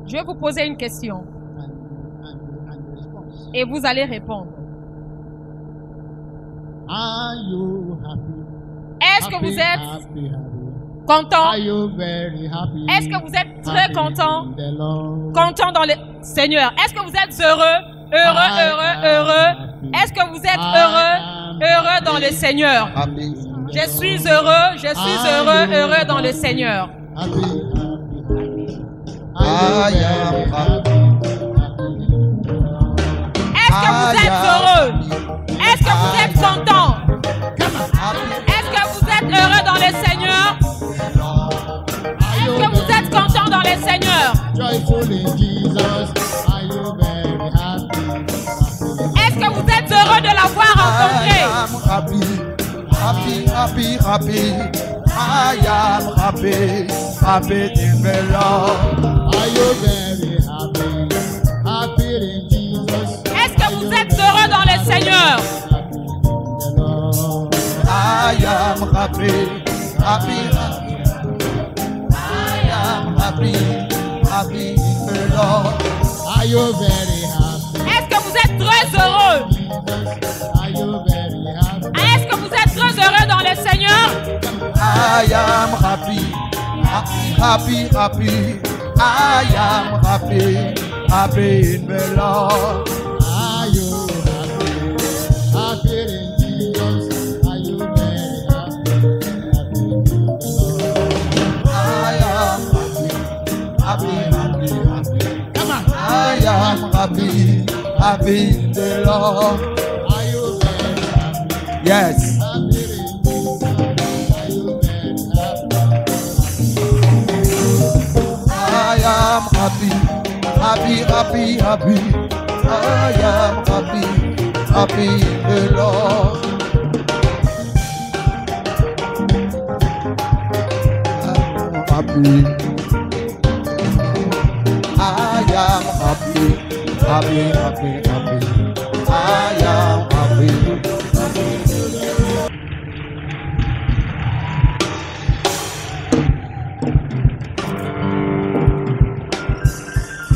Je vais vous poser une question. Et vous allez répondre. Est-ce que vous êtes content? Est-ce que vous êtes très content? Content dans le Seigneur. Est-ce que vous êtes heureux? Heureux. Est-ce que vous êtes heureux dans le Seigneur? Je suis heureux dans le Seigneur. Est-ce que vous êtes heureux? Est-ce que vous êtes content? Est-ce que vous êtes heureux dans le Seigneur? Est-ce que vous êtes content dans le Seigneur? Est-ce que vous êtes heureux de l'avoir rencontré? Happy. I am happy in the Lord. Are you very happy in Jesus? Est-ce que vous êtes heureux dans le Seigneur? I am happy. I am happy in the Lord. Are you very happy? Est-ce que vous êtes très heureux? Are you very happy? Est-ce que vous êtes très heureux dans le Seigneur? I am happy. I am happy in the Lord. Are you happy in Jesus? Are you very happy in the Lord? I am happy. Come on. I am happy in the Lord. Are you very happy? Yes. I am happy. I am happy in the Lord. Happy. I am happy. I am happy.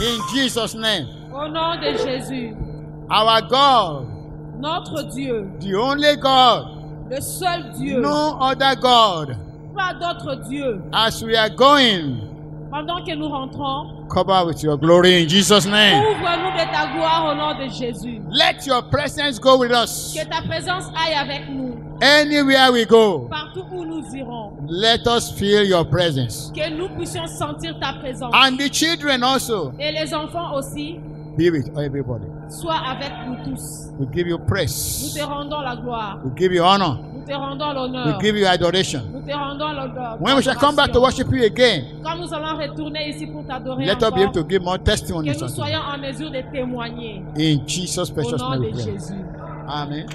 In Jesus' name. Au nom de Jésus. Our God. Notre Dieu. The only God. Le seul Dieu. No other God. Pas d'autre Dieu. As we are going, pendant que nous rentrons, cover with your glory in Jesus' name. Ouvre-nous de ta gloire au nom de Jésus. Let your presence go with us. Que ta présence aille avec nous. Anywhere we go. Partout où nous irons. Let us feel your presence. Que nous puissions sentir ta présence. And the children also. Et les enfants aussi. Be with everybody. Sois avec nous tous. We give you praise. Nous te rendons la gloire. We give you honor. Nous te rendons l'honneur. We give you adoration. Nous te rendons l'honneur. When we shall come back to worship you again, quand nous allons retourner ici pour t'adorer let encore, us be able to give more testimonies. Que nous soyons en mesure de témoigner. In Jesus' precious name. Au nom de Jésus. Amen.